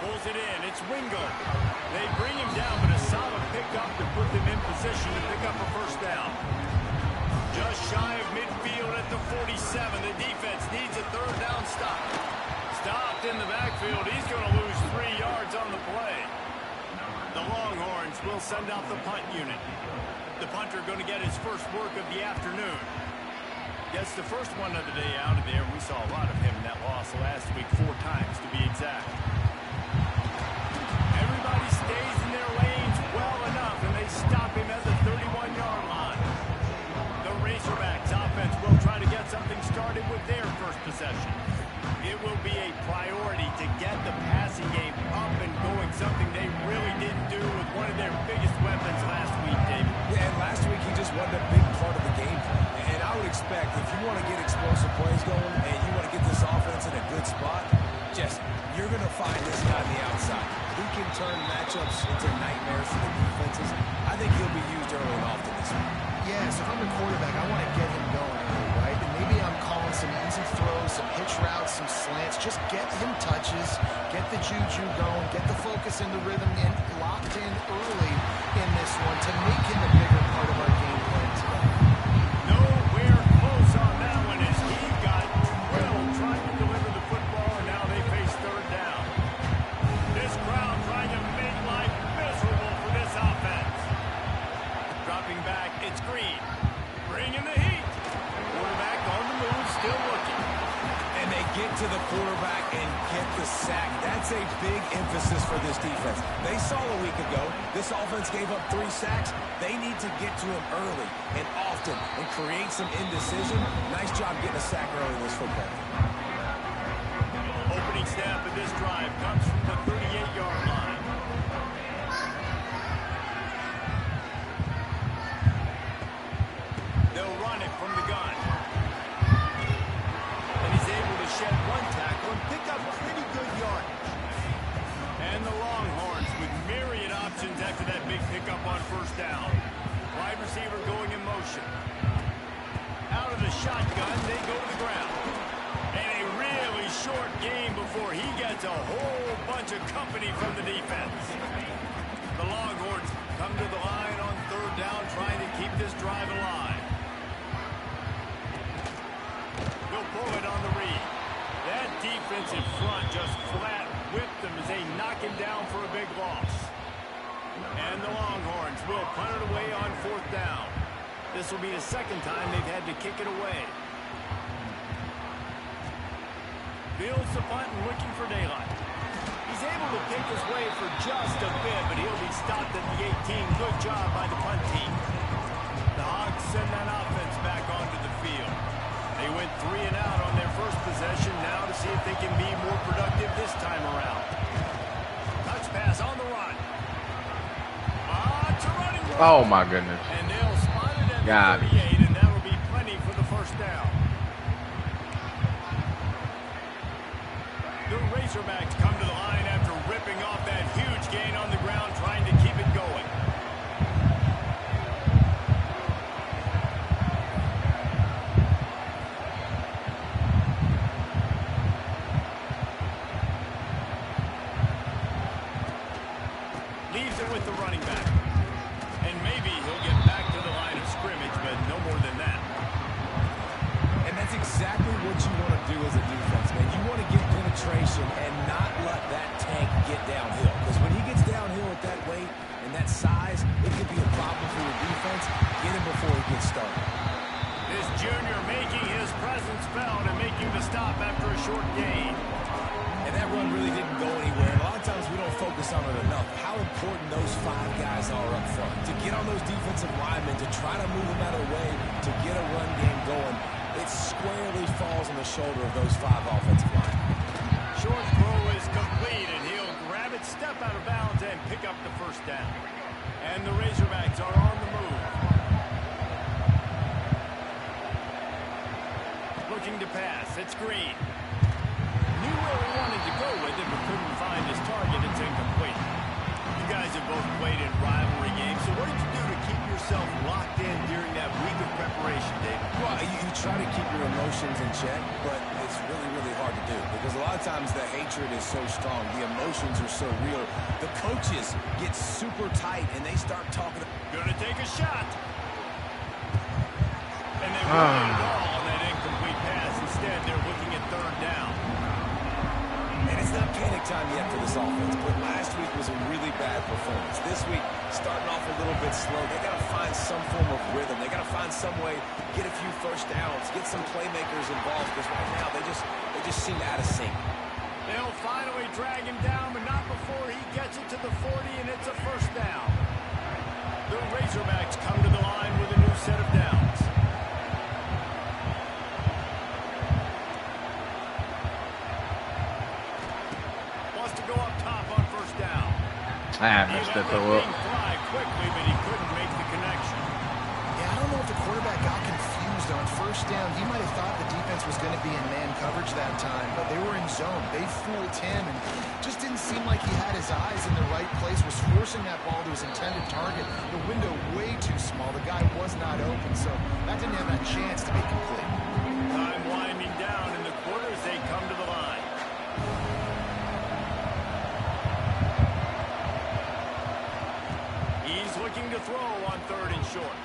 Pulls it in. It's Wingo. They bring him down, but a solid pickup to put them in position to pick up a 1st down. Just shy of midfield at the 47. The defense needs a 3rd down stop. in the backfield. He's going to lose 3 yards on the play. The Longhorns will send out the punt unit. The punter going to get his first work of the afternoon. Gets the first one of the day out of there. We saw a lot of him in that loss last week, 4 times to be exact. Everybody stays in their lanes well enough, and they stop him at the 31-yard line. The Razorbacks offense will try to get something started with their first possession. It will be a priority to get the passing game up and going, something they really didn't do with one of their biggest weapons last week, David. Yeah, and last week he just wasn't a big part of the game plan. And I would expect if you want to get explosive plays going and you want to get this offense in a good spot, you're going to find this guy on the outside. He can turn matchups into nightmares for the defenses. I think he'll be used early and often this week. Yeah, so if I'm the quarterback, I want to get him going early, right? And maybe I'm calling some easy throws, some hitch routes, some slants. Just get him touches, get the juju going, get the focus and the rhythm in, locked in early in this one to make him a bigger part of our game plan today. Nowhere close on that one as he got well trying to deliver the football, and now they face third down. This crowd trying to make life miserable for this offense. Dropping back, it's Green. Bringing the heat. Quarterback on the move, still looking. And they get to the quarterback and get the sack. That's a big emphasis for this defense. They saw a week ago, this offense gave up 3 sacks. They need to get to him early and often and create some indecision. Nice job getting a sack early in this football. Opening snap of this drive comes from the 38-yard line. They'll run it from the gun. And he's able to shed 1 tackle and pick up pretty good yardage. And the Longhorns with myriad options after that big pickup on first down. Wide receiver going in motion. Out of the shotgun, they go to the ground. And a really short game before he gets a whole bunch of company from the defense. The Longhorns come to the line on third down, trying to keep this drive alive. Will pull it on the read. That defensive front just flat whipped them as they knock him down for a big loss. And the Longhorns will punt it away on fourth down. This will be the second time they've had to kick it away. Fields the punt and looking for daylight. He's able to pick his way for just a bit, but he'll be stopped at the 18. Good job by the punt team. The Hogs send that offense back onto the field. They went 3 and out on their first possession, now to see if they can be more productive this time around. Touch pass on the run. To running room. Oh my goodness. And they'll spot it at the 38, and that'll be plenty for the first down. The Razorbacks come to the line after ripping off that huge gain on the ground, trying to keep it going. Leaves it with the running back. And maybe he'll get back to the line of scrimmage, but no more than that. And that's exactly what you want to do as a defense, man. You want to get penetration and not let that tank get downhill. Because when he gets downhill at that weight and that size, it could be a problem for your defense. Get him before he gets started. This junior making his presence felt and making the stop after a short gain. And that run really didn't go anywhere. And a lot of times we don't focus on it enough. How important those 5 guys are up front. To get on those defensive linemen, to try to move them out of the way, to get a run game going, it squarely falls on the shoulder of those 5 offensive linemen. Short throw is complete, and he'll grab it, step out of bounds, and pick up the first down. And the Razorbacks are on the move. Looking to pass. It's Green. Knew where he wanted to go with it, but couldn't find his target. It's incomplete. You guys have both played in rivalry games, so what did you do to keep yourself locked in during that week of preparation, David? Well, you try to keep your emotions in check, but it's really, really hard to do because a lot of times the hatred is so strong. The emotions are so real. The coaches get super tight, and they start talking. Gonna take a shot. And they run the ball on that incomplete pass. Instead, they're looking at third down. And time yet for this offense, but last week was a really bad performance. This week, starting off a little bit slow. They got to find some form of rhythm. They got to find some way, get a few first downs, get some playmakers involved, because right now they just seem out of sync. They'll finally drag him down, but not before he gets it to the 40, and it's a first down. The Razorbacks come to the line with a new set of downs. Wants to go up top on first down. I messed that throw up. Fly quickly, but he couldn't make the connection. Yeah, I don't know if the quarterback got confused on first down. He might have thought the defense was going to be in man coverage that time, but they were in zone. They fooled him and just didn't seem like he had his eyes in the right place, was forcing that ball to his intended target. The window way too small. The guy was not open, so that didn't have that chance to be complete. Time winding down in the quarter as they come to the line. He's looking to throw on third and short.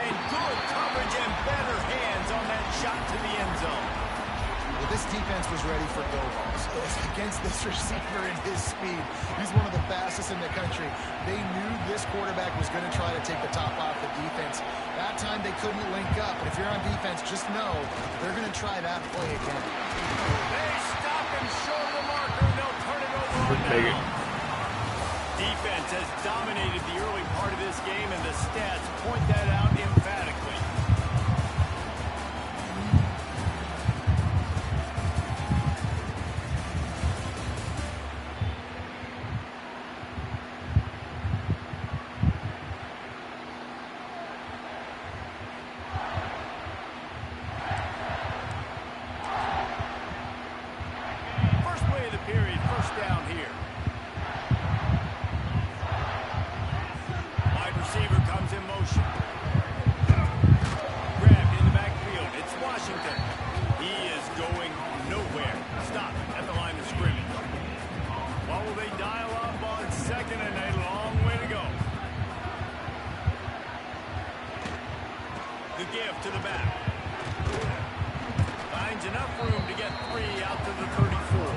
And good coverage and better hands on that shot to the end zone. Well, this defense was ready for go balls. Against this receiver and his speed, he's one of the fastest in the country. They knew this quarterback was going to try to take the top off the defense. That time they couldn't link up, but if you're on defense, just know they're going to try that play again. They stop him short of the marker, and they'll turn it over on down. Defense has dominated the early part of this game, and the stats point that out emphatically. First play of the period, first down here. Receiver comes in motion. Grabbed in the backfield. It's Washington. He is going nowhere. Stop at the line of scrimmage. What will they dial up on second and a long way to go? The give to the back. Finds enough room to get 3 out to the 34.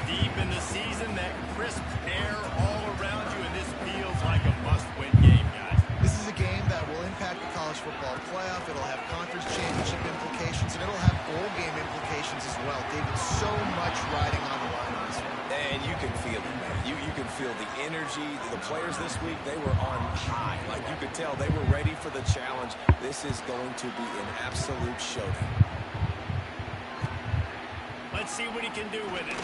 Deep in the season, that crisp air all around you, and this feels like a must-win game, guys. This is a game that will impact the college football playoff. It'll have conference championship implications, and it'll have bowl game implications as well. David, so much riding on the line in this one. And you can feel it, man. You can feel the energy. The players this week, they were on high. Like, you could tell they were ready for the challenge. This is going to be an absolute showdown. Let's see what he can do with it.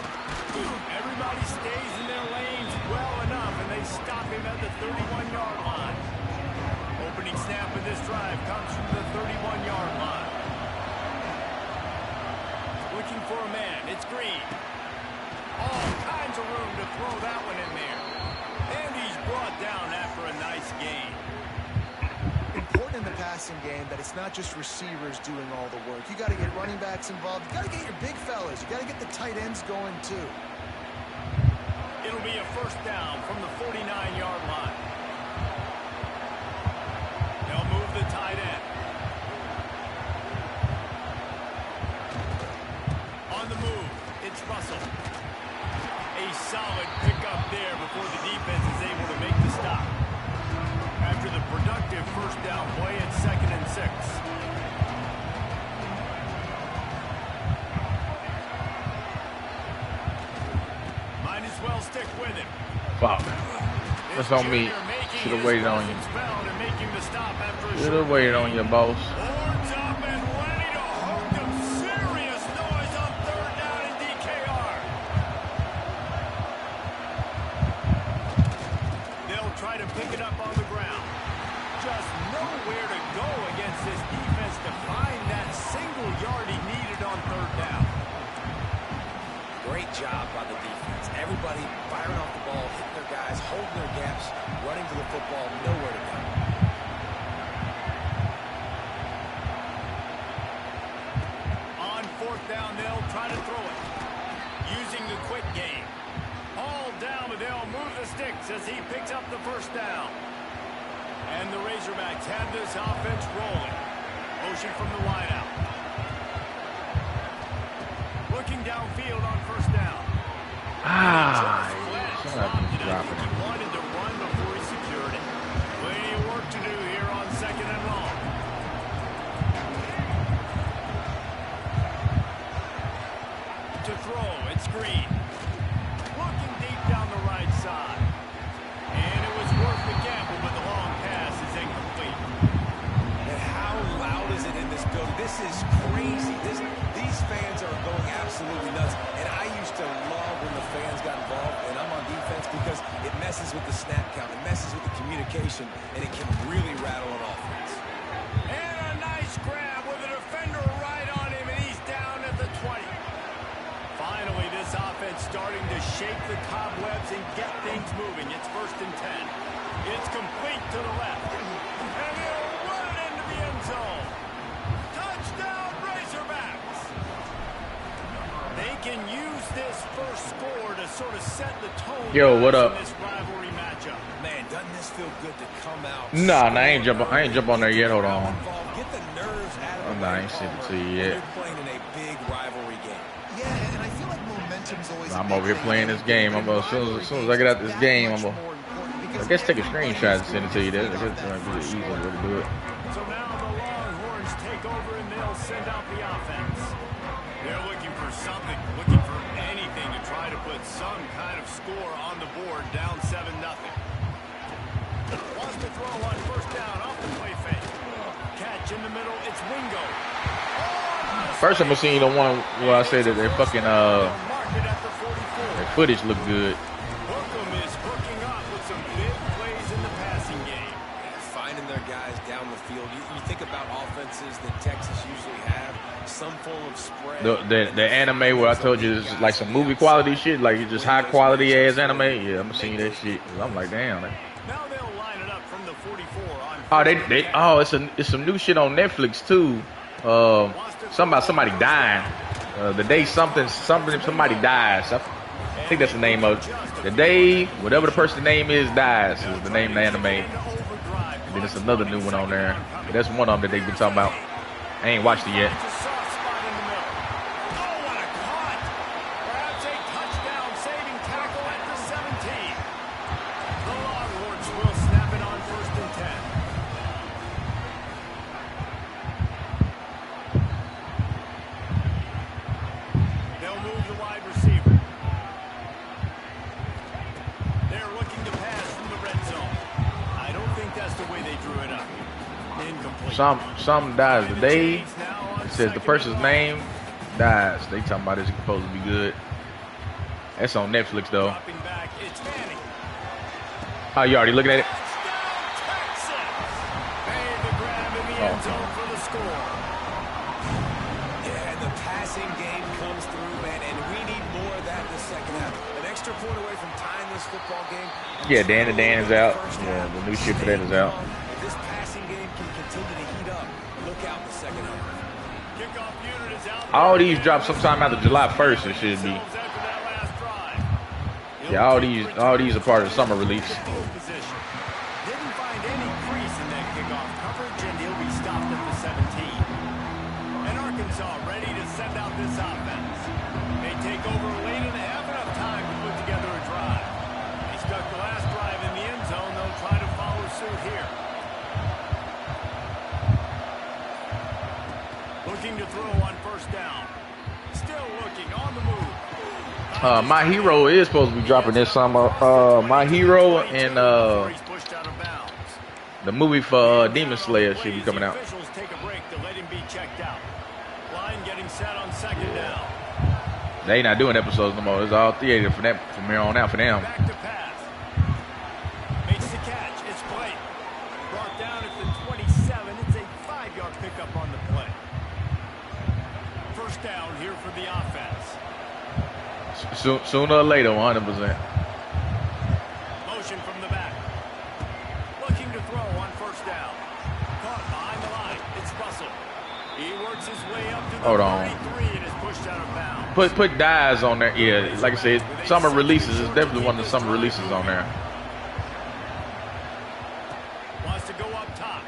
Everybody stays in their lanes well enough, and they stop him at the 31-yard line. Opening snap of this drive comes from the 31-yard line. Looking for a man. It's Green. All kinds of room to throw that one in there. And he's brought down after a nice gain. Important in the passing game that it's not just receivers doing all the work. You got to get running backs involved. You got to get your big fellas. You got to get the tight ends going too. It'll be a first down from the 49-yard line. They'll move the tight end. On the move, it's Russell. A solid pickup there before the defense is able to make the stop. After the productive first down play at 2nd and 6. Might as well stick with him. Fuck. That's on me. Should have waited on you. Should have waited on your boss. Horns up and ready to hook them. Serious noise on third down in DKR. They'll try to pick it up on the ground. Just nowhere to go against this defense to find that single yard he needed on third down. Great job by the defense. Everybody firing off the ball, hitting their guys, holding their gaps, running to the football, nowhere to go. On fourth down, they'll try to throw it. Using the quick game. All down, but they'll move the sticks as he picks up the first down. And the Razorbacks have this offense rolling. Motion from the wideout. Looking downfield on first down. Ah, He dropping it. wanted to run before he secured it. Plenty of work to do here on second and long. To throw, it's Green. Looking deep down the right side. And it was worth the gamble, but the long pass is incomplete. And how loud is it in this building? This is crazy. These fans are going absolutely nuts. And I used to love when the fans got involved, and I'm on defense because it messes with the snap count. It messes with the communication, and it can really rattle an offense. And a nice grab with a defender right on him, and he's down at the 20. Finally, this offense starting to shake the cobwebs and get things moving. It's 1st and 10. It's complete to the left. And he'll run it into the end zone. Touchdown, Razorbacks. They can use this first score to sort of set the tone. Yo, what up? In this rivalry matchup. Man, doesn't this feel good to come out? Nah, I ain't jump on there yet. Hold on. Get the nerves out of the I ain't sent it to you yet. You're playing in a big rivalry game. Yeah, and I feel like momentum's always. I'm over here playing this game. As soon as I get out this game, I guess take a screenshot and send it to you. That might be the easiest way to do it. So now the Longhorns take over and they'll send out the offense. They're looking for something, looking for anything to try to put some kind of score on the board, down 7-0. Wants to throw on first down off the play fake. Catch in the middle, it's Wingo. First time I seen the one where I said that their fucking Marked it at the 44. their footage looked good. Hookham is hooking up with some big plays in the passing game. Finding their guys down the field. You think about offenses that Texas usually have, some form of spread. The anime where I told you it's like some movie quality shit, like it's just high quality ass anime. Yeah, I'm seeing that shit. I'm like, damn. Like, Now they'll line it up from the 44 on. oh, it's some new shit on Netflix too. Somebody dying. The day somebody dies. I think that's the name of it. The day whatever the person's name is dies is the name of the anime. And then there's another new one on there. That's one of them that they've been talking about. I ain't watched it yet. Some dies the day. It says the person's name dies. They talking about it's supposed to be good. That's on Netflix though. Oh, you already looking at it? Yeah, the passing game comes through, man, and we need more of that in the second half. An extra point away from tying this football game. Yeah, Dan is out. Yeah, the new shit for that is out. This passing game can continue to heat up. Look out in the second half. Kickoff unit is out. All these drop sometime after July 1st. It should be. Yeah, all these are part of the summer release. Didn't find any crease in that kickoff coverage, and he'll be stopped at the 17. And Arkansas ready to send out this offense. They take over late and have enough time to put together a drive. They stuck the last drive in the end zone. They'll try to follow suit here. Looking to throw on first down. Still looking on the move. My Hero is supposed to be dropping this summer. My Hero and the movie for Demon Slayer should be coming out. Officials take a break to let him be checked out. Line getting set on second down. They not doing episodes no more. It's all theater from here on out for them. Back to pass. Makes the catch. It's Blake. Brought down at the 27. It's a 5-yard pickup on the play. First down here for the offense. Sooner or later, 100%. Motion from the back. Looking to throw on first down. Caught behind the line. It's Russell. He works his way up to the 33 and is pushed out of bounds. Put dies on there. Yeah, like I said, summer releases is definitely one of the summer releases on there. Wants to go up top.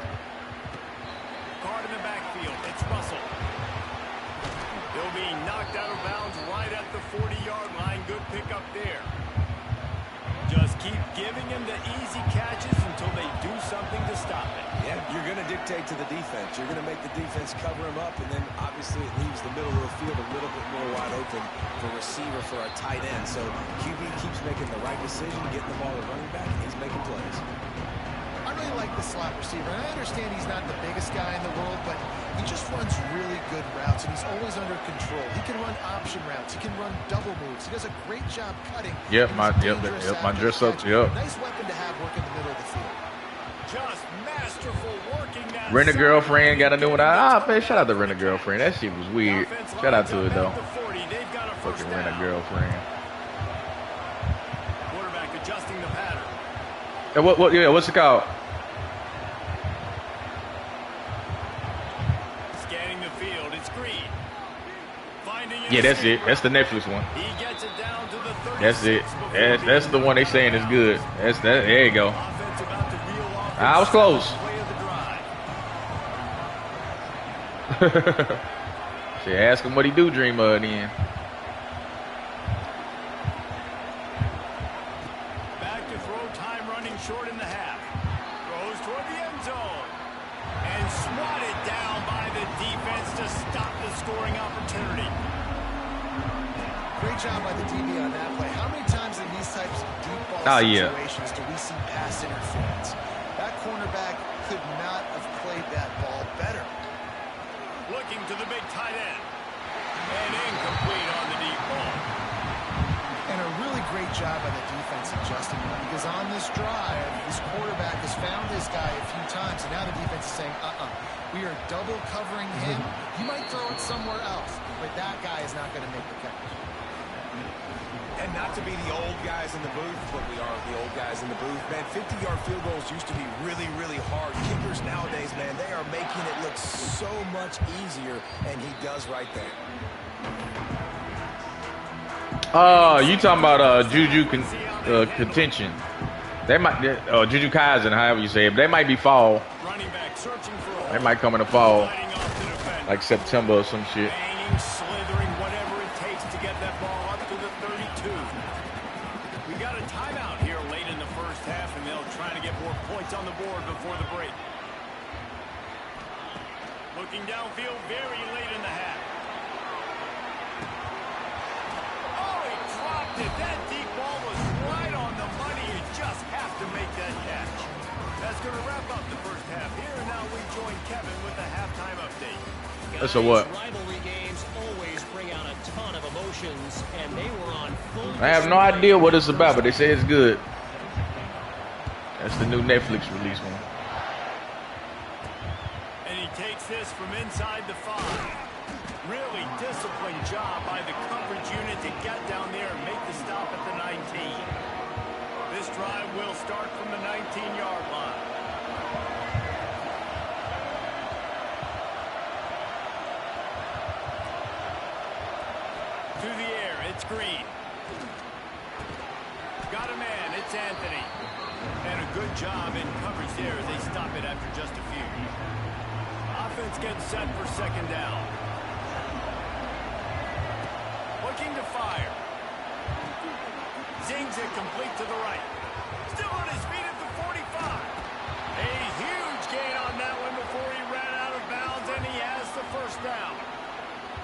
Guard in the backfield. It's Russell. He'll be knocked out of bounds right at the 40-yard line. Good pickup there. Just keep giving him the easy catches until they do something to stop it. Yeah, you're going to dictate to the defense. You're going to make the defense cover him up, and then obviously it leaves the middle of the field a little bit more wide open for receiver for a tight end. So QB keeps making the right decision, getting the ball to running back, and he's making plays. I really like the slot receiver. And I understand he's not the biggest guy in the world, but he just runs really good routes, and he's always under control. He can run option routes. He can run double moves. He does a great job cutting. Yep, my dress up. Yep. Nice weapon to have working the middle of the field. Just masterful working that. Rent a Girlfriend got a new one. Man, shout out to Rent a Girlfriend. That shit was weird. Shout out to it though. Fucking Rent a Girlfriend. Quarterback adjusting the pattern. What's it called? Scanning the field. It's Green. Yeah, that's it. That's the Netflix one. He gets it down to the 36. That's it. That's the one they saying is good. That's that. There you go. Offense about to reel off. I was close. Play of the drive. Shit, ask him what he do dream of then. Back to throw time, running short in the half. Throws toward the end zone. And swatted down by the defense to stop the scoring opportunity. Great job by the DB on that play. How many times in these types of deep ball situations do we see pass interference? That cornerback could not have played that ball better. Looking to the big tight end. And incomplete on the deep ball. And a really great job by the defense adjusting him, because on this drive, this quarterback has found this guy a few times, and now the defense is saying, we are double covering him. He might throw it somewhere else, but that guy is not going to make the catch. And not to be the old guys in the booth, but we are the old guys in the booth. Man, 50-yard field goals used to be really, really hard. Kickers nowadays, man, they are making it look so much easier, and he does right there. You talking about Juju contention? They might Juju Kaisen, however you say it. But they might be fall. Running back searching for a They might come in the fall, sliding off the defender. like September or some shit. Banging, slithering, whatever it takes to get that ball up to the 32. We got a timeout here late in the first half, and they'll try to get more points on the board before the break. Looking downfield very late in the half. Oh, he dropped it. That deep ball was right on the money. You just have to make that catch. That's going to wrap up the first half here, and now we join Kevin with the halftime update. That's a what? Rivalry games always bring out a ton of emotions, and they were on full. I have no idea what it's about, but they say it's good. That's the new Netflix release one. And he takes this from inside the 5. Really disciplined job by the coverage unit to get down there and make the stop at the 19. This drive will start from the 19-yard line. To the air, it's Green. Got a man, it's Anthony. And a good job in coverage there as they stop it after just a few. Offense gets set for second down. Looking to fire. Zings it complete to the right. Still on his feet at the 45. A huge gain on that one before he ran out of bounds, and he has the first down.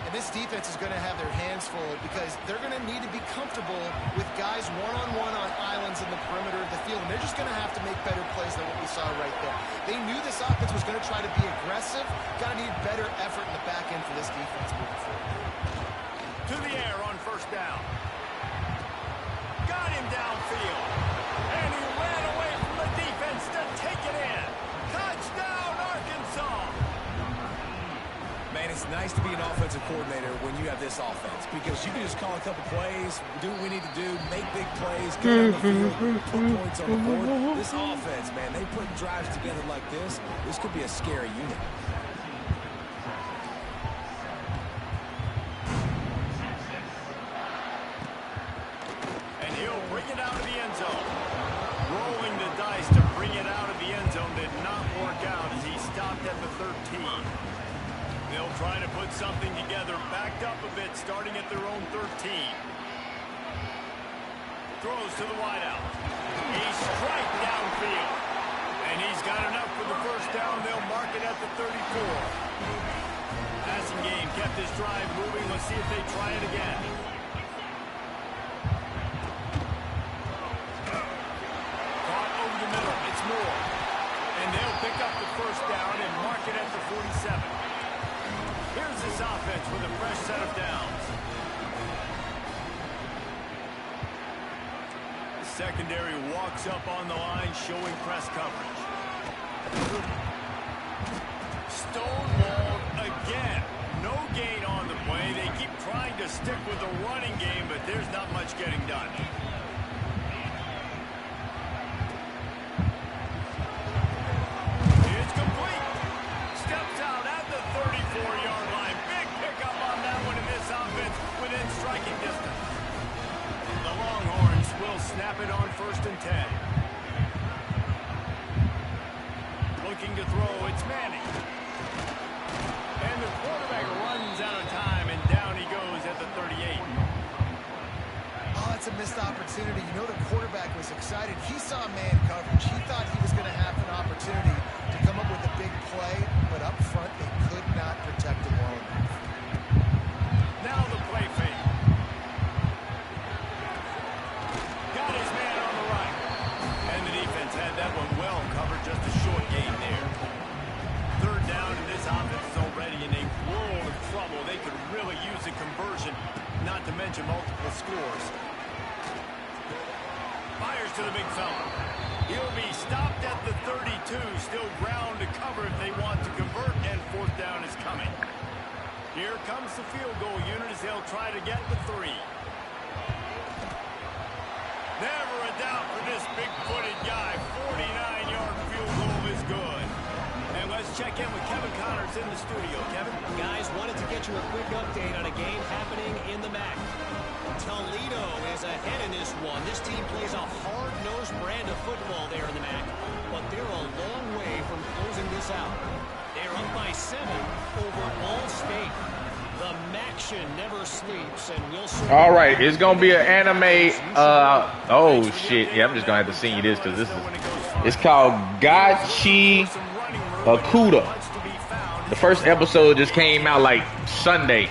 And this defense is going to have their hands full because they're going to need to be comfortable with guys one-on-one on islands in the perimeter of the field. And they're just going to have to make better plays than what we saw right there. They knew this offense was going to try to be aggressive. Got to need better effort in the back end for this defense moving forward. To the air on first down. Got him downfield. And he ran away from the defense to take it in. Touchdown, Arkansas. Man, it's nice to be an offensive coordinator when you have this offense, because you can just call a couple plays, do what we need to do, make big plays, get on the field, put points on the board. This offense, man, they put drives together like this. This could be a scary unit. And he'll bring it out of the end zone. Rolling the dice to bring it out of the end zone did not work out as he stopped at the 13. They'll trying to put something together, backed up a bit, starting at their own 13. Throws to the wideout. A strike downfield. And he's got enough for the first down. They'll mark it at the 34. Passing game kept his drive moving. Let's see if they try it again. Caught over the middle. It's Moore. And they'll pick up the first down and mark it at the 47. Here's this offense with a fresh set of downs. The secondary walks up on the line, showing press coverage. Stonewalled again. No gain on the play. They keep trying to stick with the running game, but there's not much getting done. It's complete. Steps out at the 34-yard line. Big pickup on that one in this offense within striking distance. The Longhorns will snap it on 1st and 10. Looking to throw, it's Manning. And the quarterback runs out of time, and down he goes at the 38. Oh, that's a missed opportunity. You know the quarterback was excited. He saw man coverage. He thought he was going to have an opportunity to come up with a big play, but up front they could not protect him well enough. Now the play fake. Got his man on the right. And the defense had that one well covered, just a short gain there. 3rd down, and this offense is already in a world of trouble. They could really use a conversion, not to mention multiple scores. Fires to the big fella. He'll be stopped at the 32. Still ground to cover if they want to convert, and 4th down is coming. Here comes the field goal unit as they'll try to get the 3. Never a doubt for this big-footed guy. 49-yard field goal is good. And let's check in with Kevin Connors in the studio. Kevin? Guys, wanted to get you a quick update on a game happening in the MAC. Toledo is ahead in this one. This team plays a hard-nosed brand of football there in the MAC, but they're a long way from closing this out. They're up by 7 over All State. The MACtion never sleeps, and we'll see. All right, it's gonna be an anime. Oh shit! Yeah, I'm just gonna have to send you this because this is. It's called Gachi Akuda. The first episode just came out like Sunday.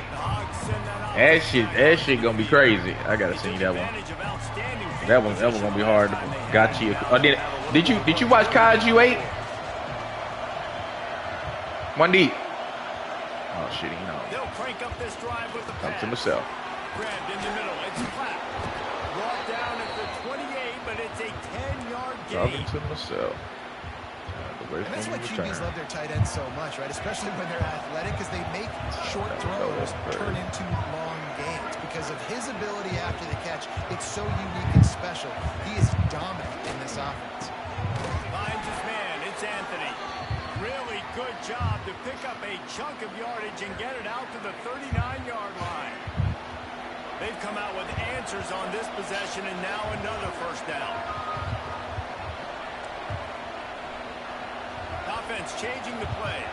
That shit gonna be crazy. I gotta send you that one. That one's gonna be hard. Gachi. Did you watch Kaiju 8? One deep. Oh shit, you know. They'll crank up this drive with the pass. Up to myself. Grabbed in the middle. It's flat. Brought down at the 28, but it's a 10-yard gain. Talking to myself. And that's why QBs love their tight ends so much, right? Especially when they're athletic, because they make short throws turn into long gains. Because of his ability after the catch, it's so unique and special. He is dominant in this offense. Finds his man. It's Anthony. Really good job to pick up a chunk of yardage and get it out to the 39-yard line. They've come out with answers on this possession, and now another first down. Offense changing the play.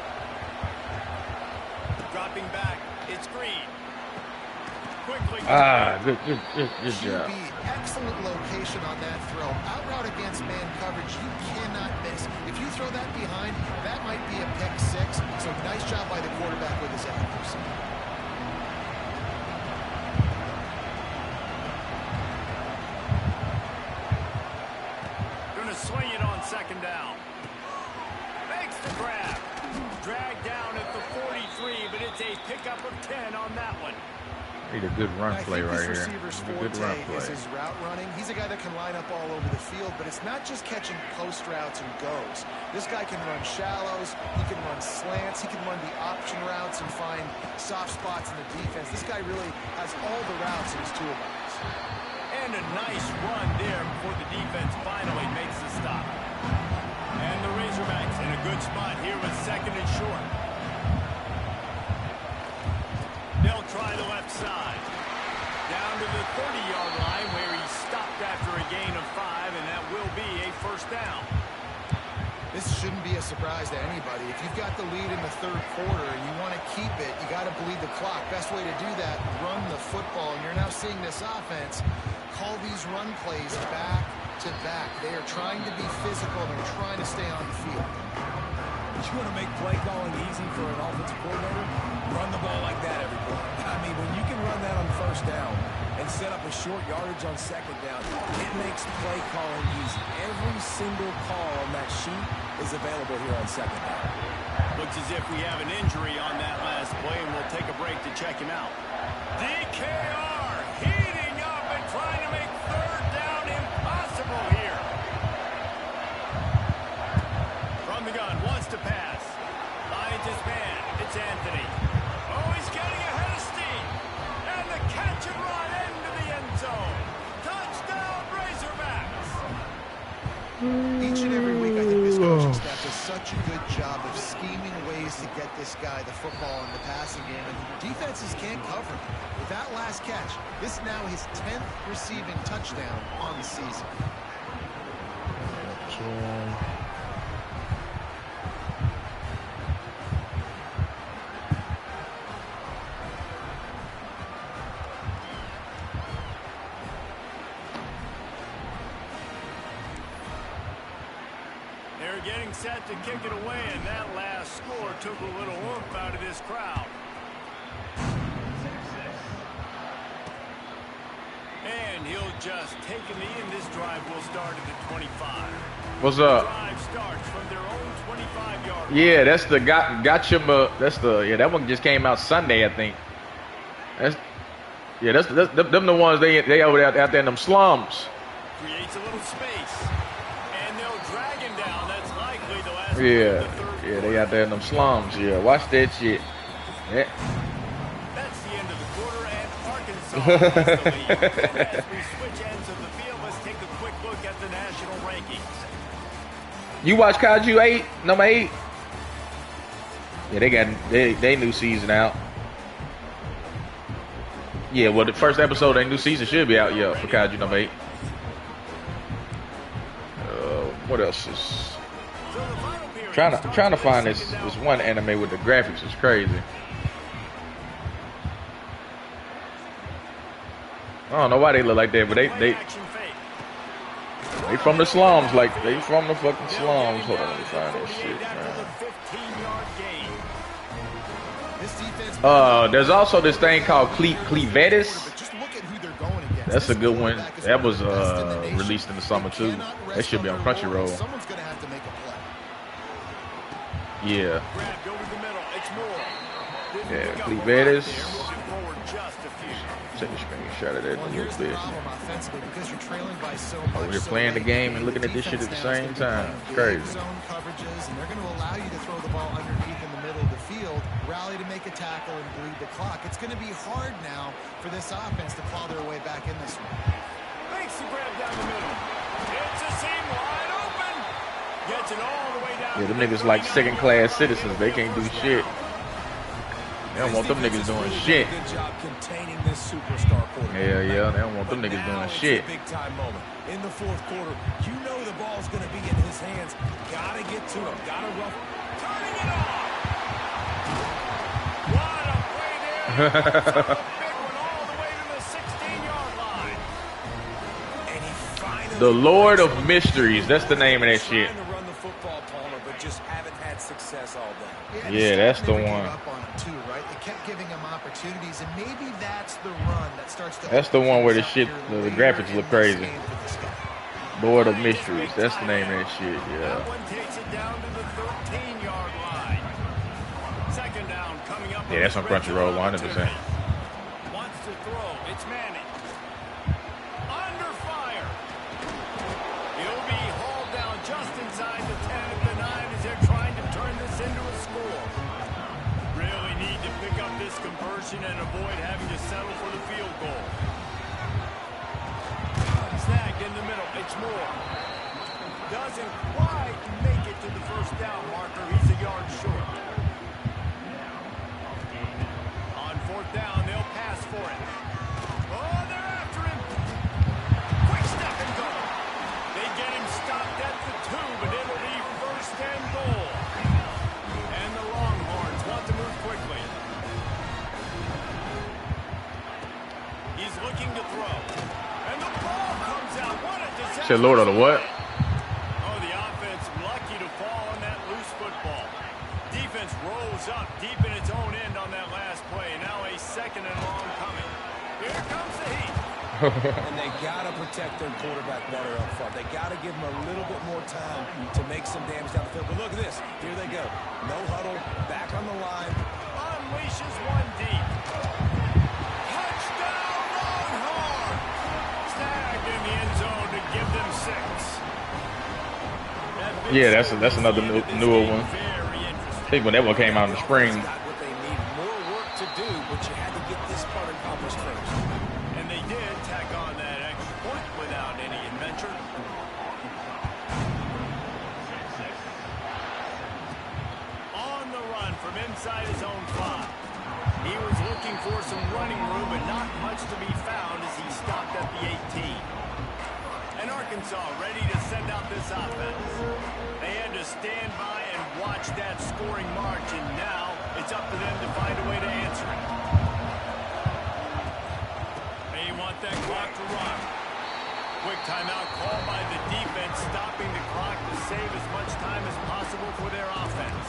Dropping back. It's Green. Quickly. Good job. Excellent location on that throw. Out route against man coverage, you cannot miss. If you throw that behind, that might be a pick 6. So nice job by the quarterback with his accuracy. Going to swing it on 2nd down. Makes the grab. Dragged down at the 43, but it's a pickup of 10 on that one. Need a good run play right here. Receiver's Good run play. is his route running. He's a guy that can line up all over the field, but it's not just catching post routes and goes. This guy can run shallows. He can run slants. He can run the option routes and find soft spots in the defense. This guy really has all the routes in his toolbox. And a nice run there before the defense finally makes the stop. And the Razorbacks in a good spot here with 2nd and short. They'll try the left side. Down to the 30-yard line where he stopped after a gain of 5, and that will be a first down. This shouldn't be a surprise to anybody. If you've got the lead in the third quarter and you want to keep it, you got to bleed the clock. Best way to do that, run the football. And you're now seeing this offense call these run plays back to back. They are trying to be physical. They're trying to stay on the field. You want to make play calling easy for an offensive coordinator? Run the ball like that every play. I mean, when you can run that on first down and set up a short yardage on second down, it makes play calling easy. Every single call on that sheet is available here on second down. Looks as if we have an injury on that last play, and we'll take a break to check him out. DKR heating up and trying to make third down impossible here. From the gun, wants to pass. Finds his man. It's Anthony. Oh, he's getting ahead of steam. And the catch and run into the end zone. Touchdown, Razorbacks. Each and every week, I think this coaching staff does such a good job of scheming ways to get this guy the football in the passing game, and defenses can't cover him. With that last catch, this is now his 10th receiving touchdown on the season. They're getting set to kick it away, and that last score took a little oomph out of this crowd. And he'll just take a knee, and this drive will start at the 25. What's up? The drive starts from their own 25-yard line. Yeah, that's the gotcha. That's the that one just came out Sunday, I think. That's them the ones they over there out there in them slums. Creates a little space, and they'll drag him down. That's likely the last. Yeah, they out there in them slums. Yeah, watch that shit. Yeah. That's the end of the quarter, and Arkansas has the lead. And as we switch ends of the field, let's take a quick look at the national rankings. You watch Kaiju 8, number 8? Yeah, they got they new season out. Yeah, well, the first episode of their new season should be out, yeah, for Kaiju number 8. What else is... Trying to find this one anime with the graphics is crazy. I don't know why they look like that, but they from the slums, like they from the fucking slums. Hold on, let me find this shit, man. There's also this thing called Clevetis. That's a good one. That was released in the summer too. That should be on Crunchyroll. Yeah. Yeah, Clevetis. Take a screenshot of that a little bit. Oh, we're playing the game and looking at this shit at the same time. It's crazy. Zone coverages, and they're going to allow you to throw the ball underneath in the middle of the field, rally to make a tackle, and bleed the clock. It's going to be hard now for this offense to claw their way back in this one. Makes the grab down the middle. It's a seam wide open. Gets it all the way down. Yeah, them niggas like second-class citizens. They can't do shit. They don't want them niggas doing shit. Good job containing this superstar quarterback. Yeah, they don't want them niggas doing shit. Big time moment in the fourth quarter. You know the ball's going to be in his hands. Gotta get to him. Gotta rough. Turning it off. What a play there. Big one all the way to the 16-yard line. And he finally The Lord of Mysteries. That's the name of that shit. trying to run the football, Palmer, but just haven't had success all day. Yeah, that's the one. Up on him too, right? They kept giving him opportunities, and maybe that's the run that starts to. That's the one where the shit, the graphics look crazy. Lord of Mysteries. That's the name of that shit. Yeah. That one takes it down to the 13-yard line. Second down coming up. Yeah, that's on Crunchyroll, 100%. Wants to throw. It's Manning. Under fire. He'll be hauled down just inside the 10 at the 9 as they're trying to turn this into a score. Really need to pick up this conversion and avoid having to settle for the field goal. Snagged in the middle. It's Moore. Doesn't quite make it to the first down marker. He's a yard short. On fourth down, they'll pass for it. Oh, they're after him. Quick step and go. They get him stopped at the 2, but it'll be first and said Lord of the what? Oh, the offense lucky to fall on that loose football. Defense rolls up deep in its own end on that last play. Now a second and long coming. Here comes the heat. And they got to protect their quarterback better up front. They got to give him a little bit more time to make some damage down the field. But look at this. Here they go. No huddle. Back on the line. Unleashes one deep. Touchdown, Longhorn! Snagged in the end zone to give them 6. Yeah, that's another newer one. I think when that one came out in the spring. Got what they need. More work to do, but you had to get this part accomplished first. And they did tack on that extra point without any adventure. On the run from inside his own 5. He was looking for some running room, but not much to be found as he stopped at the 18. And Arkansas ready to send out this offense. They had to stand by and watch that scoring march, and now it's up to them to find a way to answer it. They want that clock to run. Quick timeout called by the defense, stopping the clock to save as much time as possible for their offense.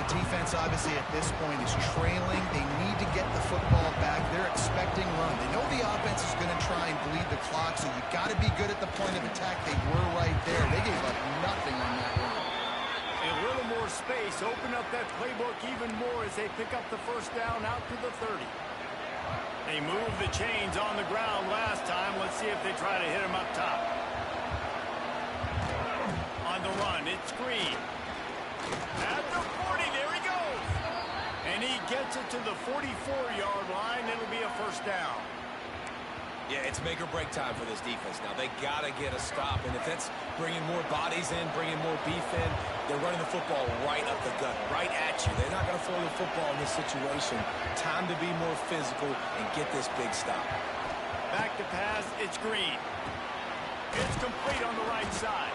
The defense, obviously, at this point is trailing. They need to get the football back. They're expecting run. They know the offense is going to try and bleed the clock, so you got to be good at the point of attack. They were right there. They gave up nothing on that run. A little more space, open up that playbook even more as they pick up the first down out to the 30. They moved the chains on the ground last time. Let's see if they try to hit him up top. On the run, it's Green. At the 40, there he goes. And he gets it to the 44-yard line. It'll be a first down. Yeah, it's make or break time for this defense now. They got to get a stop, and if that's bringing more bodies in, bringing more beef in, they're running the football right up the gut, right at you. They're not going to throw the football in this situation. Time to be more physical and get this big stop. Back to pass, it's Green. It's complete on the right side.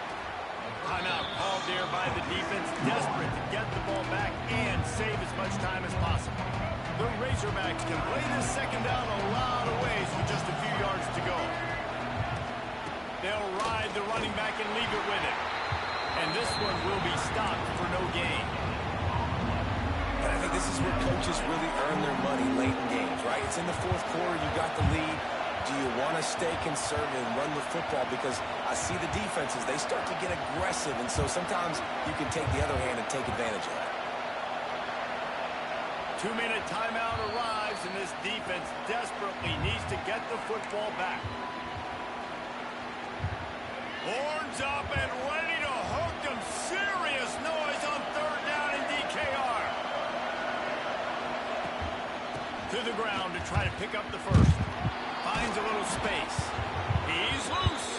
Timeout called there by the defense, desperate to get the ball back and save as much time as possible. The Razorbacks can play this second down a lot of ways with just a few yards to go. They'll ride the running back and leave it with it. And this one will be stopped for no gain. And I think this is where coaches really earn their money late in games, right? It's in the fourth quarter, you got the lead. Do you want to stay conservative and run the football? Because I see the defenses, they start to get aggressive, and so sometimes you can take the other hand and take advantage of that. 2-minute timeout arrives, and this defense desperately needs to get the football back. Horns up and ready to hook them. Serious noise on third down in DKR. To the ground to try to pick up the first. Finds a little space. He's loose.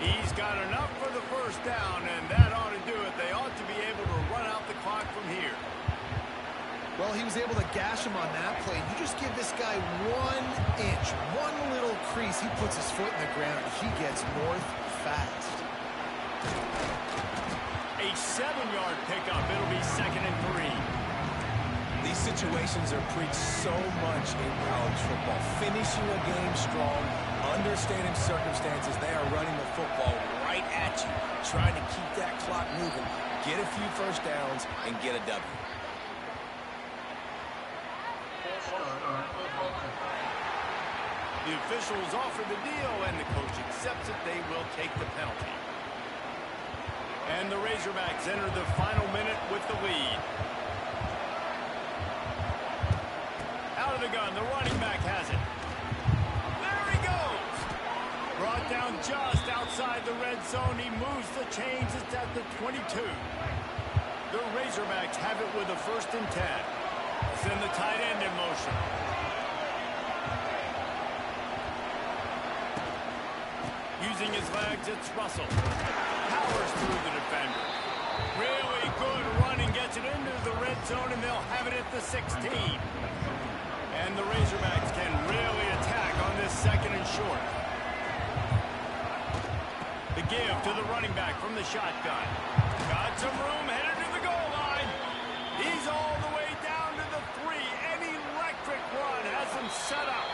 He's got enough for the first down, and that ought to do it. They ought to be able to run out the clock from here. Well, he was able to gash him on that play. You just give this guy 1 inch, one little crease. He puts his foot in the ground. He gets north fast. A 7-yard pickup. It'll be 2nd and 3. These situations are preached so much in college football. Finishing a game strong, understanding circumstances. They are running the football right at you, trying to keep that clock moving, get a few first downs, and get a W. The officials offer the deal, and the coach accepts it. They will take the penalty. And the Razorbacks enter the final minute with the lead. Out of the gun, the running back has it. There he goes. Brought down just outside the red zone. He moves the chains. It's at the 22. The Razorbacks have it with a 1st and 10. Send the tight end in motion. Using his legs, it's Russell. Powers through the defender. Really good running, gets it into the red zone, and they'll have it at the 16. And the Razorbacks can really attack on this 2nd and short. The give to the running back from the shotgun. Got some room, headed to the goal line. He's all the way down to the 3. An electric run has him set up.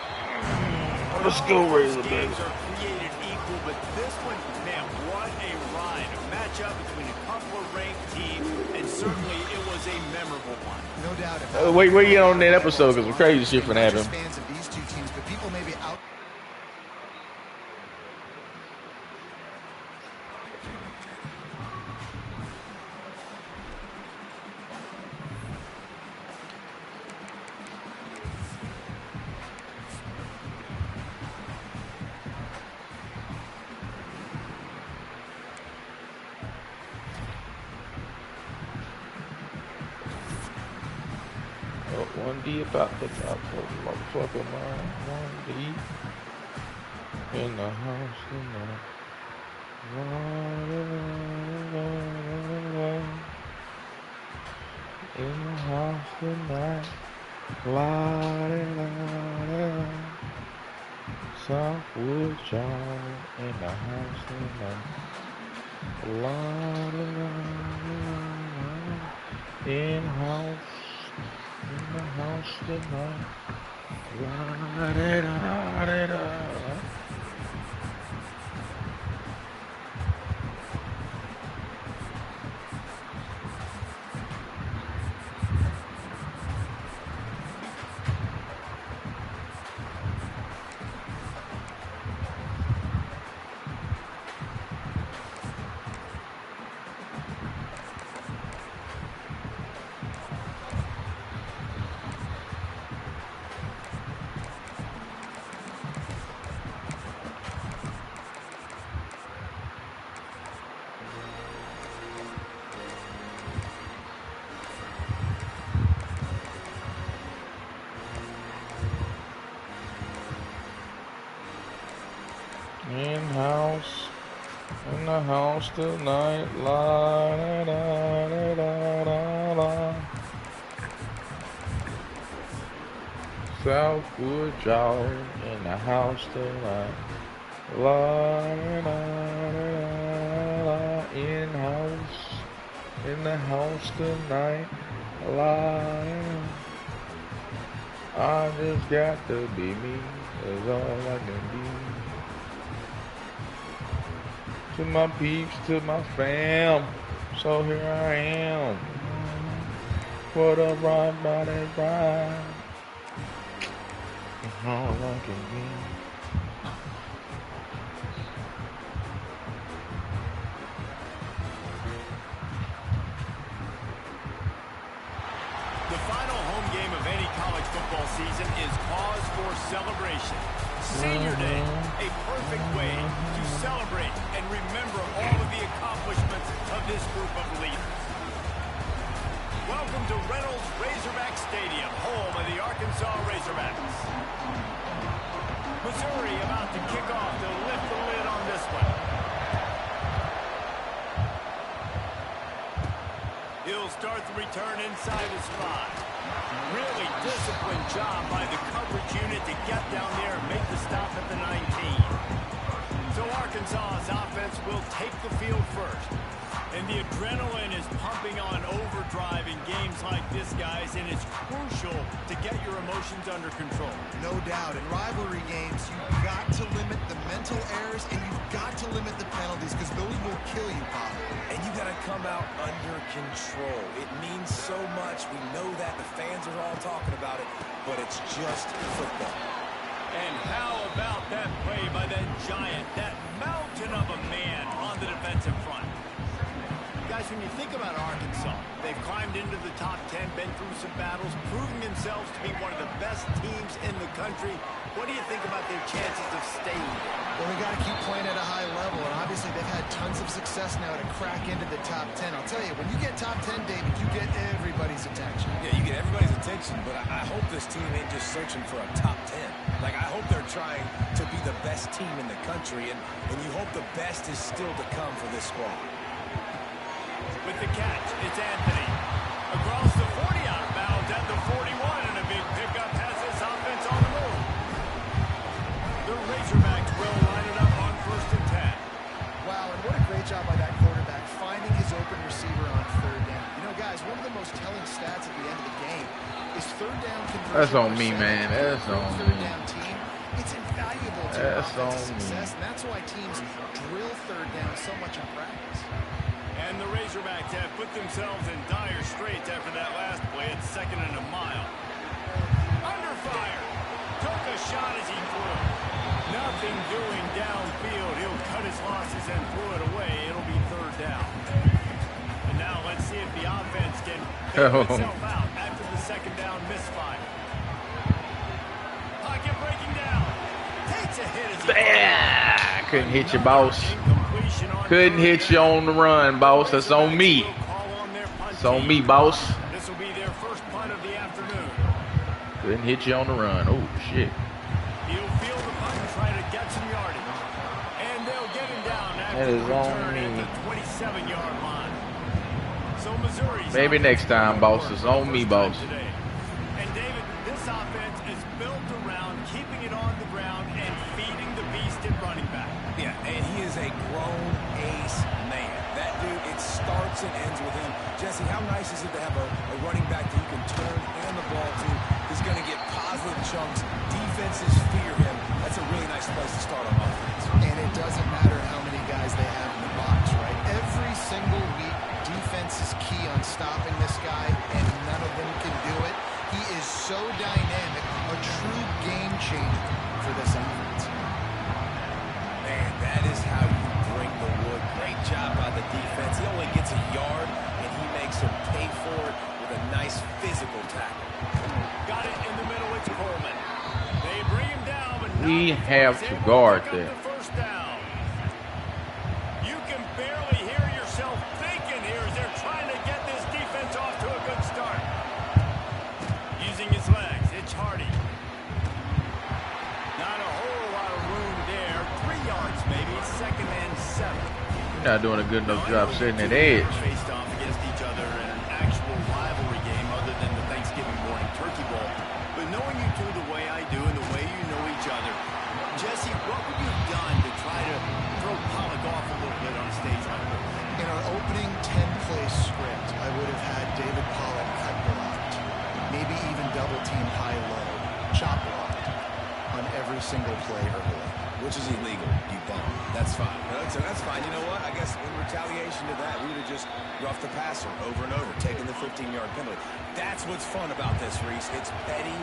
Let's go, Razorbacks. Games are created equal, but this one, man, what a ride. A matchup between a couple of ranked teams, and certainly it was a memorable one. No doubt. Wait on that episode because some crazy shit finna happen. Fans of these two teams, but people maybe out. One D about the top of the motherfucker, man. One D in the house tonight. In the house tonight. La-da-da-da. Southwood John in the house tonight. La-da-da-da. In house. In the house tonight. La-da-da-da-da. In the house tonight, la da da da da da da. Southwood y'all in the house tonight, la da da da da. In the house tonight, la da. I just got to be me, that's all I can be. To my peeps, to my fam, so here I am. What a ride by that ride. All I can be. The final home game of any college football season is cause for celebration. Senior Day, a perfect way to celebrate and remember all of the accomplishments of this group of leaders. Welcome to Reynolds Razorback Stadium, home of the Arkansas Razorbacks. Missouri about to kick off to lift the lid on this one. He'll start the return inside his spot. Really disciplined job by the coverage unit to get down there and make the stop at the 19. So Arkansas's offense will take the field first. And the adrenaline is pumping on overdrive in games like this, guys, and it's crucial to get your emotions under control. No doubt. In rivalry games, you've got to limit the mental errors and you've got to limit the penalties because those will kill you, Pop. And you got to come out under control. It means so much. We know that. The fans are all talking about it, but it's just football. And how about that play by that giant, that mountain of a man on the defensive front? Guys, when you think about Arkansas, they've climbed into the top 10, been through some battles, proving themselves to be one of the best teams in the country. What do you think about their chances of staying there? Well, we got to keep playing at a high level, and obviously they've had tons of success now to crack into the top 10. I'll tell you, when you get top 10, David, you get everybody's attention. Yeah, you get everybody's attention, but I hope this team ain't just searching for a top 10. Like, I hope they're trying to be the best team in the country, and you hope the best is still to come for this squad. With the catch, it's Anthony. Across the 40 out of bounds at the 41, and a big pickup has this offense on the move. The Razorbacks will line it up on 1st and 10. Wow, and what a great job by that quarterback finding his open receiver on 3rd down. You know, guys, one of the most telling stats at the end of the game is 3rd down conversion. That's on me, man. That's on me. 3rd down team. It's invaluable That's offensive on success, and that's why teams drill third down so much in practice. And the Razorbacks have put themselves in dire straits after that last play. It's 2nd and a mile. Under fire. Took a shot as he threw. Nothing doing downfield. He'll cut his losses and throw it away. It'll be 3rd down. And now let's see if the offense can figure itself out after the 2nd down misfire. Pocket breaking down. Takes a hit as he couldn't hit you, boss. Couldn't hit you on the run, boss. That's on me. It's on me, boss. This will be their first punt of the afternoon. Couldn't hit you on the run. Oh, shit. He'll field the punt and try to get some yardage. And they'll get him down after That the is on return me. at the 27-yard line. So Missouri's Maybe next time, boss. It's on me, boss. today. And David, this offense is built around keeping it on the ground and feeding the beast at running back. Yeah, and he is a grown ace man. That dude, it starts and ends with him. Jesse, how nice is it to have a running back that you can turn and the ball to? He's going to get positive chunks. Defenses fear him. That's a really nice place to start on offense. And it doesn't matter how many guys they have in the box, right? Every single week, defense is key on stopping this guy, and none of them can do it. He is so dynamic, a true game changer for this offense. Man, that is how you bring the wood. Great job by the defense. He only gets a yard, and he makes him pay for it with a nice physical tackle. Got it in the middle. It's Coleman. They bring him down, but We not have before to he's able guard pick up that. the first down. You can barely hear yourself thinking here as they're trying to get this defense off to a good start. Using his legs, it's Hardy. Not a whole lot of room there. 3 yards maybe. 2nd and 7. You're not doing a good enough job setting that edge. Faced off against each other in an actual rivalry game other than the Thanksgiving morning turkey bowl. But knowing you two the way I do and the way you know each other, Jesse, what would you have done to try to throw Pollock off a little bit on a stage like this? In our opening 10-play script, I would have had David Pollock cut blocked, maybe even double-team high-low, chop blocked on every single play early. Which is illegal. You bump. That's fine. So that's fine. You know what? I guess in retaliation to that, we would have just roughed the passer over and over, taking the 15-yard penalty. That's what's fun about this, Reese. It's petty.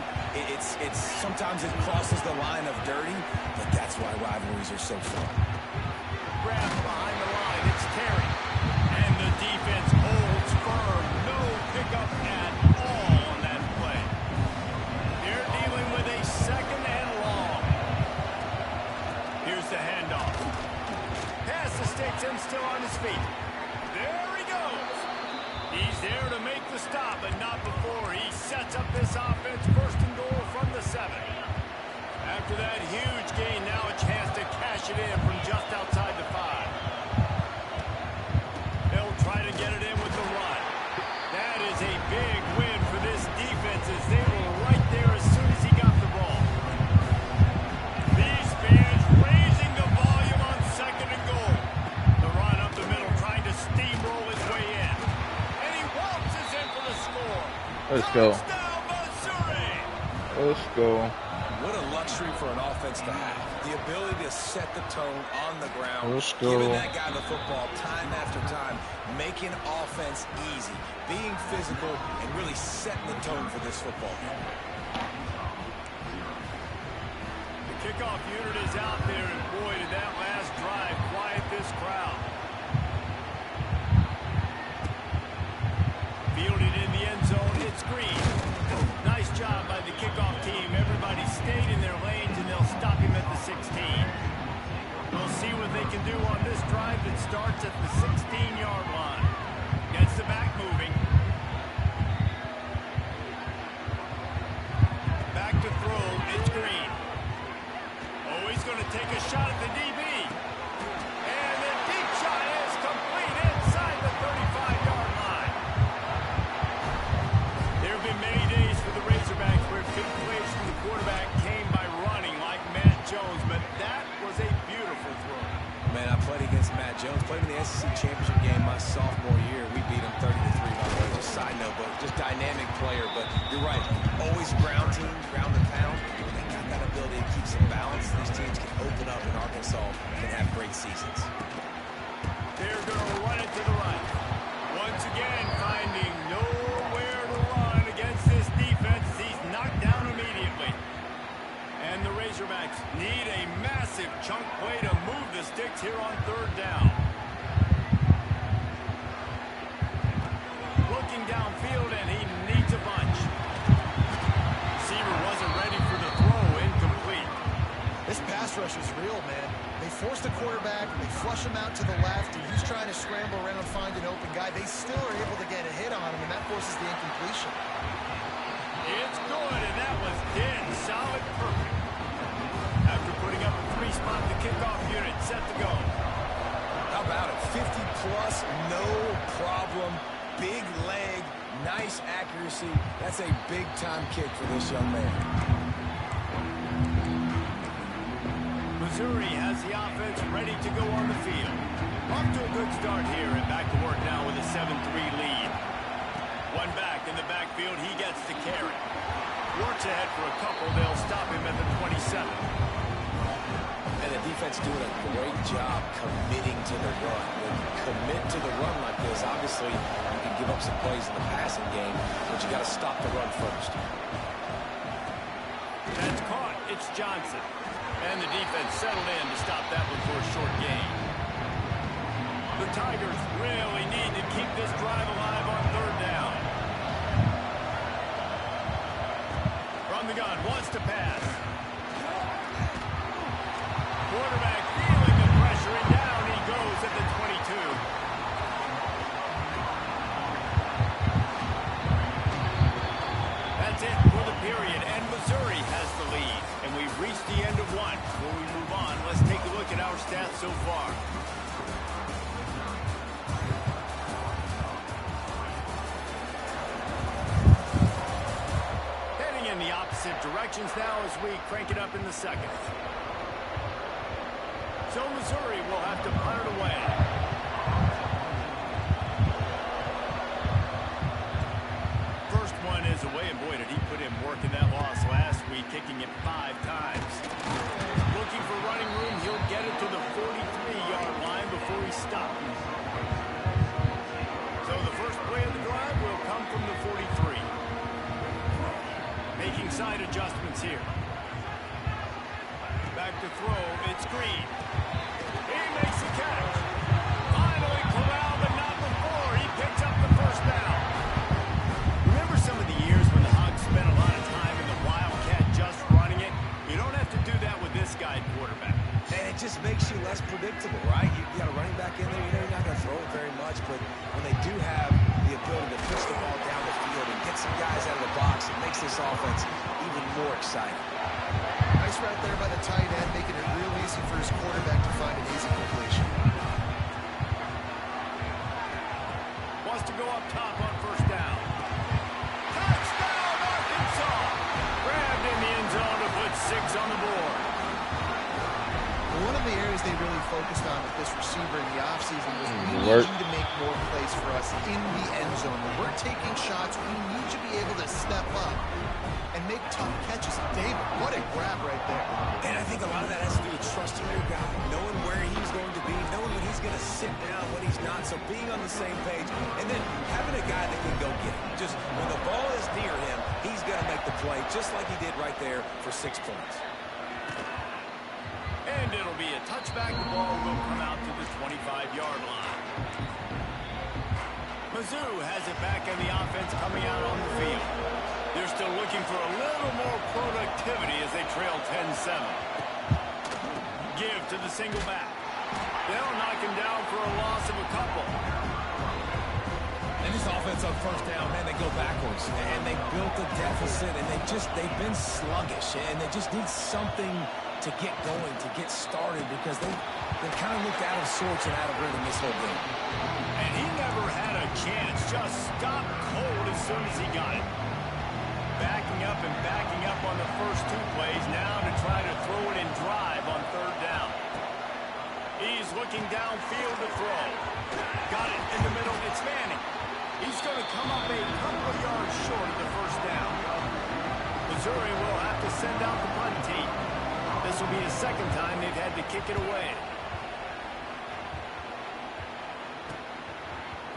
It's sometimes it crosses the line of dirty, but that's why rivalries are so fun. Grab behind the line. It's Terry. And the defense holds firm. No pickup at all on that play. They're dealing with a 2nd and long. Here's the handoff. Pass escapes him, still on his feet. There he goes. He's there to make the stop, but not before he sets up this offense. 1st and goal from the 7. After that huge gain, now a chance to cash it in from just outside the 5. They'll try to get it in with the run. That is a big win for this defense as they were right there as soon as he got the ball. These fans raising the volume on 2nd and goal. The run up the middle trying to steamroll his way in. And he waltzes in for the score. Let's go. Touchdown, Missouri! Let's go. What a luxury for an offense to have. The ability to set the tone on the ground. Let's go. Giving that guy the football time after time. Making offense easy. Being physical and really setting the tone for this football game. The kickoff unit is out there, and boy, did that last drive quiet this crowd. Fielded in the end zone, it's Green. Nice job by the kickoff team. Everybody stayed in their lanes, and they'll stop him at the 16. We'll see what they can do on this drive that starts at the 16-yard line. Gets the back moving. Back to throw, it's Green. Oh, he's going to take a shot at the DB. And the deep shot is complete inside the 35-yard line. There have been many days for the Razorbacks where big plays from the quarterback came by running like Matt Jones, but that was a beautiful throw. Man, I played against Matt Jones. Played in the SEC championship game my sophomore year. We beat him 30-3, by the way. Just side note, but just dynamic player. But you're right. Always ground team, ground and pound. They got that ability ability to keep some balance, these teams can open up and Arkansas can have great seasons. They're going to run it to the right. Once again, finding nowhere to run against this defense. He's knocked down immediately. And the Razorbacks need a massive chunk play to move the sticks here on third down. Looking downfield, and he needs a bunch. Receiver wasn't ready for the throw. Incomplete. This pass rush is real, man. They force the quarterback, they flush him out to the left, and he's trying to scramble around, find an open guy. They still are able to get a hit on him, and that forces the incompletion. It's good, and that was dead solid perfect. After putting up a 3-spot, the kickoff unit set to go. How about it? 50-plus, no problem. Big leg, nice accuracy. That's a big-time kick for this young man. Missouri has the offense ready to go on the field. Off to a good start here and back to work now with a 7-3 lead. One back in the backfield, he gets the carry. Works ahead for a couple, they'll stop him at the 27. And the defense doing a great job committing to the run. When you commit to the run like this, obviously you can give up some plays in the passing game, but you got to stop the run first. That's caught. It's Johnson. And the defense settled in to stop that one for a short gain. The Tigers really need to keep this drive alive on third down. From the gun, wants to pass. Quarterback feeling the pressure, and down he goes at the 22. That's it for the period, and Missouri has the lead. And we've reached the end of one. Before we move on, let's take a look at our stats so far. Heading in the opposite directions now as we crank it up in the second. So Missouri will have to punt it away. First one is away, and boy, did he put in work in that loss last week, kicking it 5 times. Looking for running room, he'll get it to the 43-yard line before he stops. So the first play of the drive will come from the 43. Making side adjustments here. Back to throw, it's Green. He makes the catch. Finally corralled, but not before. He picks up the first down. Remember some of the years when the Hogs spent a lot of time in the Wildcat just running it? You don't have to do that with this guy quarterback. And it just makes you less predictable, right? You got a running back in there, you know you're not going to throw it very much, but when they do have the ability to push the ball down the field and get some guys out of the box, it makes this offense even more exciting. Nice right there by the tight end, making it real easy for his quarterback to find an easy completion. Wants to go up top on first down. Touchdown, Arkansas! Grabbed in the end zone to put 6 on the board. One of the areas they really focused on with this receiver in the offseason was we need work. you to make more plays for us in the end zone. When we're taking shots, we need you to be able to step up and make tough catches. David, what a grab right there. And I think a lot of that has to do with trusting your guy, knowing where he's going to be, knowing when he's going to sit down, when he's not, so being on the same page, and then having a guy that can go get it. Just when the ball is near him, he's going to make the play, just like he did right there for 6 points. And it'll be a touchback. The ball will come out to the 25-yard line. Mizzou has it back in the offense coming out on the field. They're still looking for a little more productivity as they trail 10-7. Give to the single back. They'll knock him down for a loss of a couple. And this offense on first down, man, they go backwards. And they built a deficit, and they've been sluggish. And they just need something to get going, to get started, because they've kind of looked out of sorts and out of rhythm this whole game. And he never had a chance. Just stopped cold as soon as he got it. Backing up on the first 2 plays now to try to throw it and drive on third down. He's looking downfield to throw. Got it in the middle. It's Manning. He's going to come up a couple of yards short of the first down. Missouri will have to send out the punt team. This will be the second time they've had to kick it away.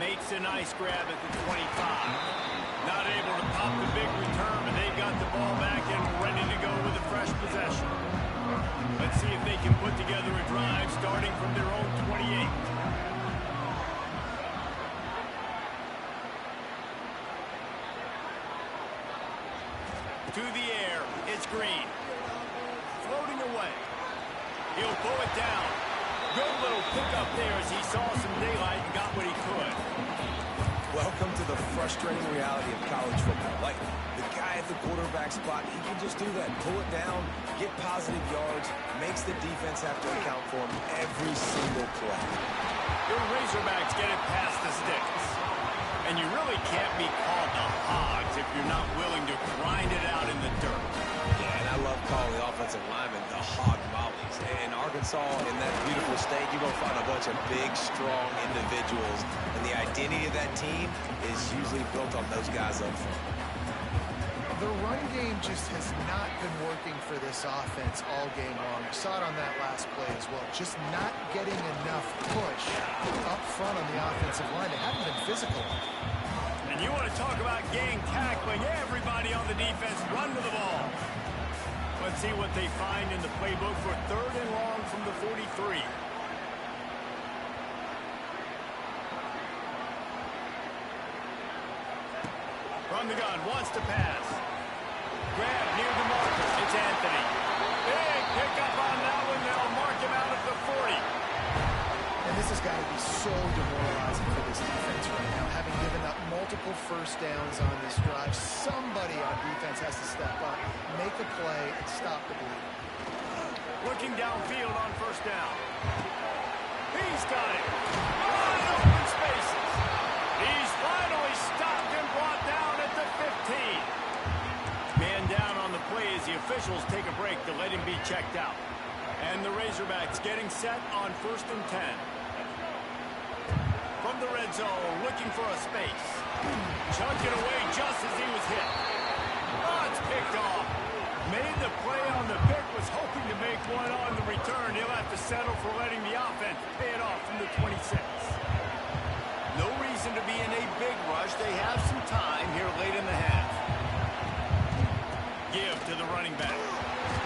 Makes a nice grab at the 25. Not able to pop the big return, but they've got the ball back and ready to go with a fresh possession. Let's see if they can put together a drive starting from their own 28. To the air, it's Green. Floating away. He'll pull it down. Good little pickup there as he saw some daylight and got what he could. Welcome to the frustrating reality of college football. Like, the guy at the quarterback spot, he can just do that. Pull it down, get positive yards, makes the defense have to account for him every single play. Your Razorbacks get it past the sticks. And you really can't be called the Hogs if you're not willing to grind it out in the dirt. Yeah, and I love calling the offensive linemen the hog mollies. In Arkansas, in that beautiful state, you're going to find a bunch of big, strong individuals. And the identity of that team is usually built on those guys up front. The run game just has not been working for this offense all game long. You saw it on that last play as well. Just not getting enough push up front on the offensive line. They haven't been physical. And you want to talk about gang tackling, everybody on the defense run to the ball. Let's see what they find in the playbook for 3rd and long from the 43. From the gun, wants to pass. Grab near the marker. It's Anthony. Big pickup on that one. They'll mark him out at the 40. And this has got to be so demoralizing for this defense right now. Having given up multiple first downs on this drive, somebody on defense has to step up, make a play, and stop the bleeding. Looking downfield on 1st down. He's got it. Wide open spaces. He's finally stopped and brought down at the 15. Man down on the play as the officials take a break to let him be checked out. And the Razorbacks getting set on 1st and 10. From the red zone, looking for a space. Chunked it away just as he was hit. Oh, it's picked off. Made the play on the pick, was hoping to make one on the return. He'll have to settle for letting the offense pay it off from the 26. No reason to be in a big rush. They have some time here late in the half. Give to the running back.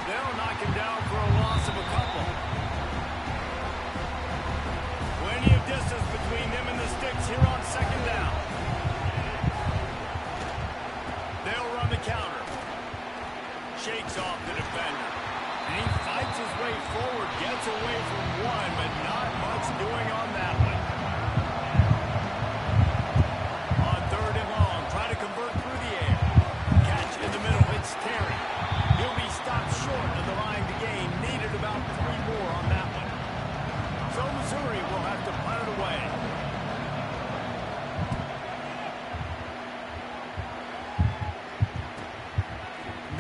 They'll knock him down for a loss of a couple. Plenty of distance between them and the sticks here on 2nd down. They'll run the counter. Shakes off the defender. And he fights his way forward, gets away from one, but not much doing on that one. On 3rd and long, try to convert through the air. Catch in the middle, it's Terry. He'll be stopped short of the line to gain. Needed about 3 more on that one. So Missouri will have to punt it away.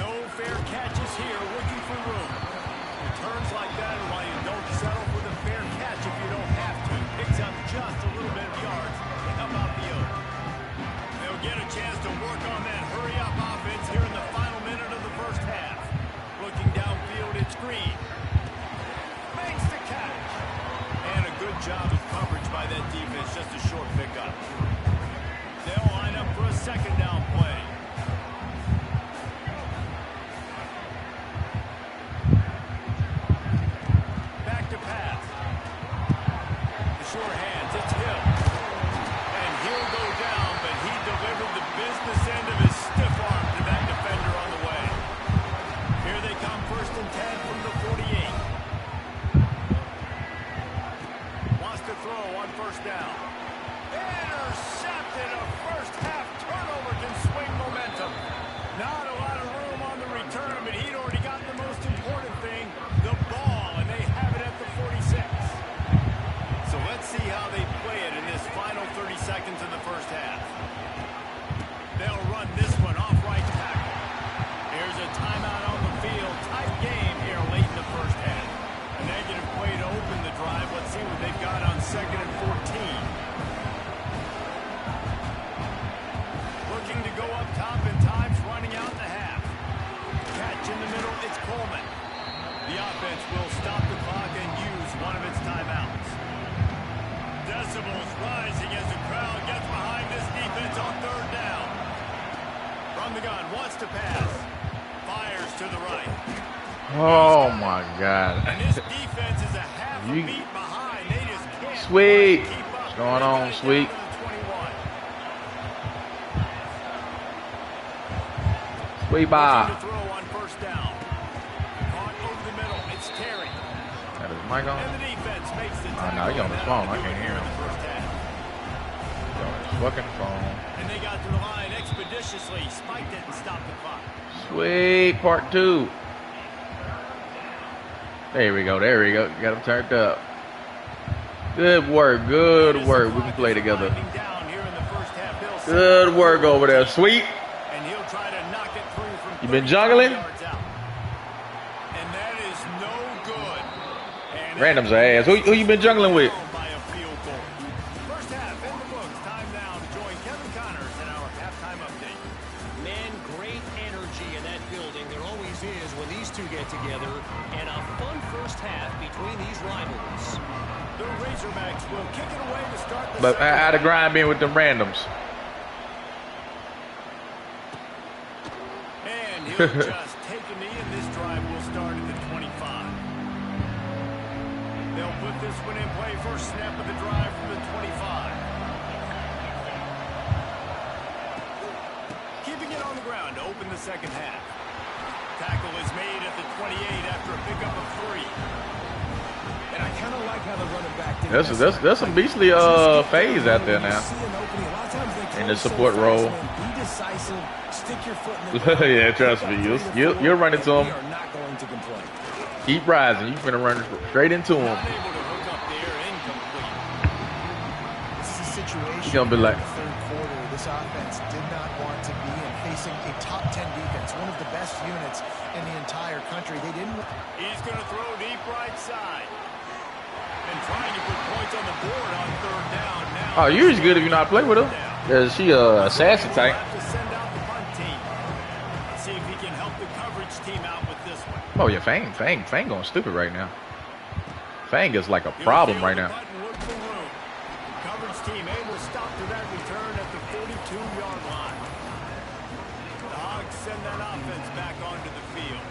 No fair catches here, looking for room. Returns like that are why you don't settle for the fair catch if you don't have to. Picks up just a little bit of yards to help out the other. They'll get a chance to work on that hurry-up offense here in the final minute of the 1st half. Looking downfield, it's Green. Makes the catch. And a good job of coverage by that defense, just a short pickup. They'll line up for a 2nd down play. Back to pass. The short hands, it's Hill. And he'll go down, but he delivered the business end of his ground, wants to pass. Fires to the right. Oh my God. And this defense is a half a beat behind. They just can't Sweet. keep up. What's going on, Sweet? Sweet bye. To throw on first down. Caught over the middle. It's Terry. That is Mike on. And the defense makes the Oh, no, he on his phone. I can't hear him. He's on his fucking phone. And they got to the line expeditiously. Spike didn't stop the clock. Sweet. Part 2. There we go. There we go. Got him turned up. Good work. Good work. We can play together. Good work over there. Sweet. And he'll try to knock it through from You been jungling? And that is no good. And Random's ass. Who you been jungling with? by a field goal. First half in the books. Time now to join Kevin Connors in our halftime update. Man, great energy in that building. There always is when these two get together. And a fun first half between these rivals. The Razorbacks will kick it away to start the But second. how to grind me with them randoms. And he'll just take a knee, and this drive will start at the 25. They'll put this one in play. First snap of the drive from the 25. Keeping it on the ground to open the second half. Tackle is made at the 28 after a pickup of 3. And I kind of like how the running back did. There's some beastly phase out there now. In the support role. Be decisive, stick your foot in the Yeah, trust me. You'll run into him. We are not going to complain. Keep rising. You're finna run straight into him. Not able to hook up there, incomplete. This is a situation He's gonna be like- in the third quarter. This offense did not want to be in facing a top 10 defense, one of the best units in the entire country. They didn't. He's going to throw deep right side. And trying to put points on the board on third down now. Oh, you're as good if you not play with her. Yeah, she assassin type. Have to send out the punt team. Let's see if he can help the coverage team out with this one. Oh yeah, Fang going stupid right now. Fang is like a problem right now. Coverage team able to stop to that return at the 42-yard line. The Hogs send that offense back onto the field.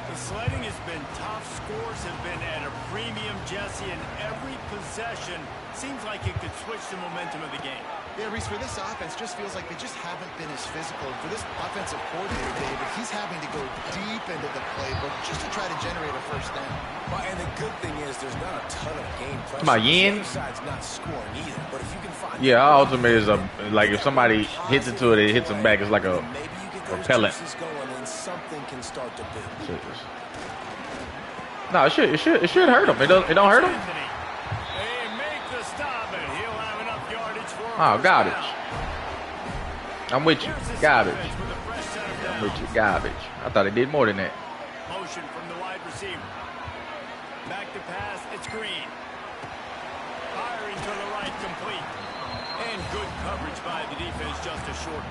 The sledding has been tough. Scores have been at a premium, Jesse, and every possession seems like it could switch the momentum of the game. Yeah, Reese, for this offense, just feels like they just haven't been as physical. And for this offensive coordinator, David, he's having to go deep into the playbook just to try to generate a first down. Well, and the good thing is there's not a ton of game pressure. Come on, Yin. The other side's not scoring either, but if you can find Yeah, our ultimate is like if somebody hits into it, it hits them back. It's like a maybe you get those repellent. juices going and something can start to build. No, it should hurt him. It don't hurt him. They make the stop, and he'll have enough yardage for a Oh, first garbage. down. I'm with you. Here's this Garbage. offense with a fresh set of I'm with you. downs. Garbage. I thought it did more than that. Motion from the wide receiver. Back to pass. It's Green. Firing to the right, complete. And good coverage by the defense. Just a short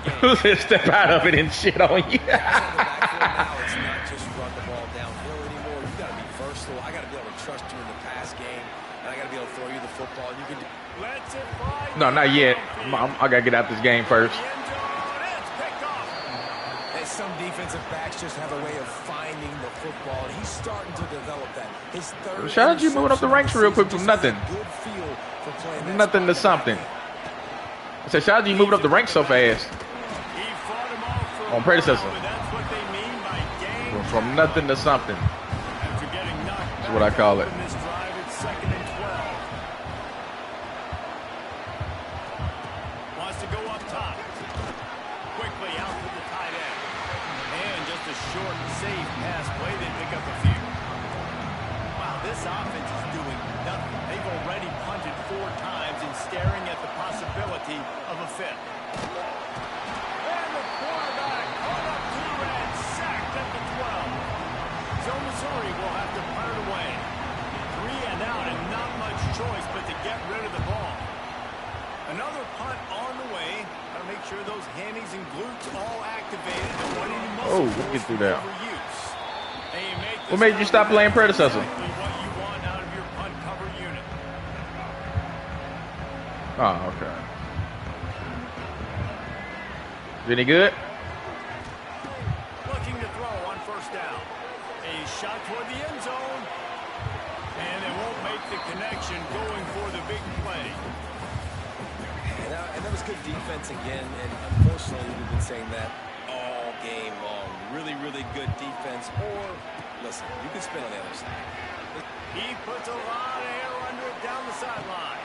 gain. Step out of it and shit on you. In the backfield now, it's not just run the ball downhill anymore. You got to be versatile. I got to be able to trust you in the pass game, and I got to be able to throw you the football. And you can do. Let's it fly. No, not yet. I gotta get out this game first. The end zone. It's picked off. And some defensive backs just have a way of finding the football, and he's starting to develop that. His third Shout out to you moving up the ranks real quick from nothing. Good feel for playing that Nothing to spot. something. I said, shout out to you moving up the ranks so fast. He fought him off for On a predecessor. while, but that's what they mean by game From nothing to something. after getting knocked That's what I call it. in this drive. It's 2nd and 12. Wants to go up top. Quickly out to the tight end. And just a short, safe pass play. They pick up a few. Wow, this offense is doing nothing. They've already punted 4 times and staring at the possibility of a fifth. And the quarterback caught up to and sacked at the 12. So Missouri will have to punt it away. 3 and out and not much choice but to get rid of the ball. Another punt on the way. Got to make sure those hammies and glutes all activated. Oh, let me get through that. What What made you stop playing predecessor? Exactly what you want out of your punt cover unit. Oh, okay. Is any good? first down. A shot toward the end zone. And they won't make the connection going for the big play. And that was good defense again. And unfortunately, we've been saying that all game long. Really, really good defense. Or, listen, you can spin on the other side. He puts a lot of air under it down the sideline.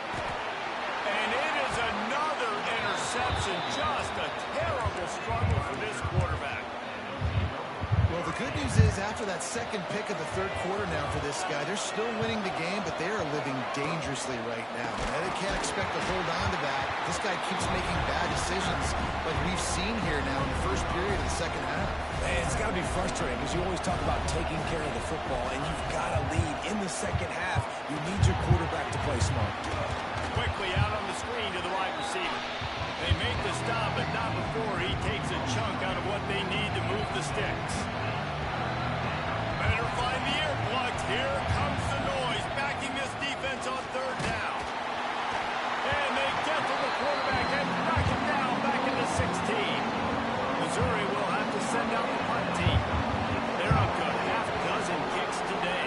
And it is another interception. Just a terrible struggle for this quarterback. Well, the good news is after that second pick of the third quarter now for this guy, they're still winning the game, but they are living dangerously right now. And they can't expect to hold on to that. This guy keeps making bad decisions like we've seen here now in the first period of the second half. Man, it's got to be frustrating because you always talk about taking care of the football, and you've got to lead in the second half. You need your quarterback to play smart. Quickly out on the screen to the wide receiver. They make the stop, but not before he takes a chunk out of what they need to move the sticks. Better find the earplugs. Here comes the noise, backing this defense on third down. And they get to the quarterback and knock him down back into 16. Missouri will have to send out the punt team. They're up to a half dozen kicks today.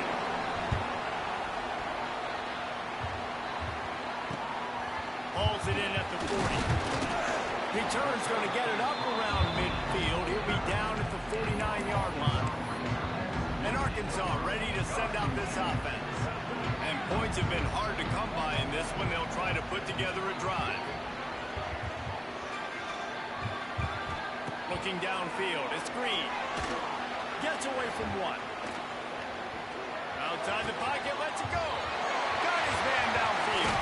Hauls it in at the 40. Return's going to get it up around midfield. He'll be down at the 49-yard line. And Arkansas ready to send out this offense. And points have been hard to come by in this one. They'll try to put together a drive. Looking downfield, it's Green. Gets away from one. Outside the pocket, lets it go. Got his man downfield.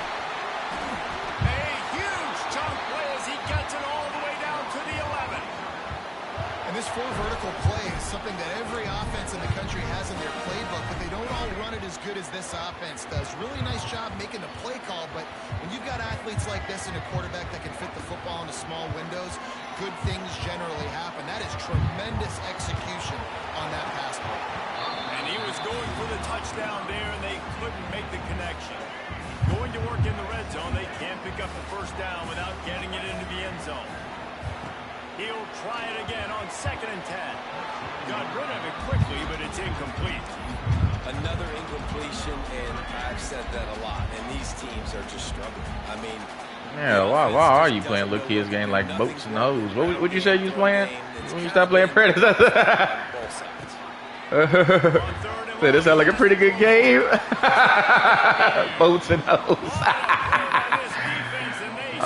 A huge chunk play as he gets it all the way down to the 11. And this four vertical play is something that every offense in the country has in their playbook, but they don't all run it as good as this offense does. Really nice job making the play call, but when you've got athletes like this and a quarterback that can fit the football into small windows, good things generally happen. That is tremendous execution on that pass play. And he was going for the touchdown there, and they couldn't make the connection. Going to work in the red zone, they can't pick up the first down without getting it into the end zone. He'll try it again on 2nd and 10. Got rid of it quickly, but it's incomplete. Another incompletion, and I've said that a lot, and these teams are just struggling. I mean, yeah, why are you playing little kids game like boats and hoes? What you say you was playing when you stopped playing Predators? Said it sound like a pretty good game. Boats and hoes.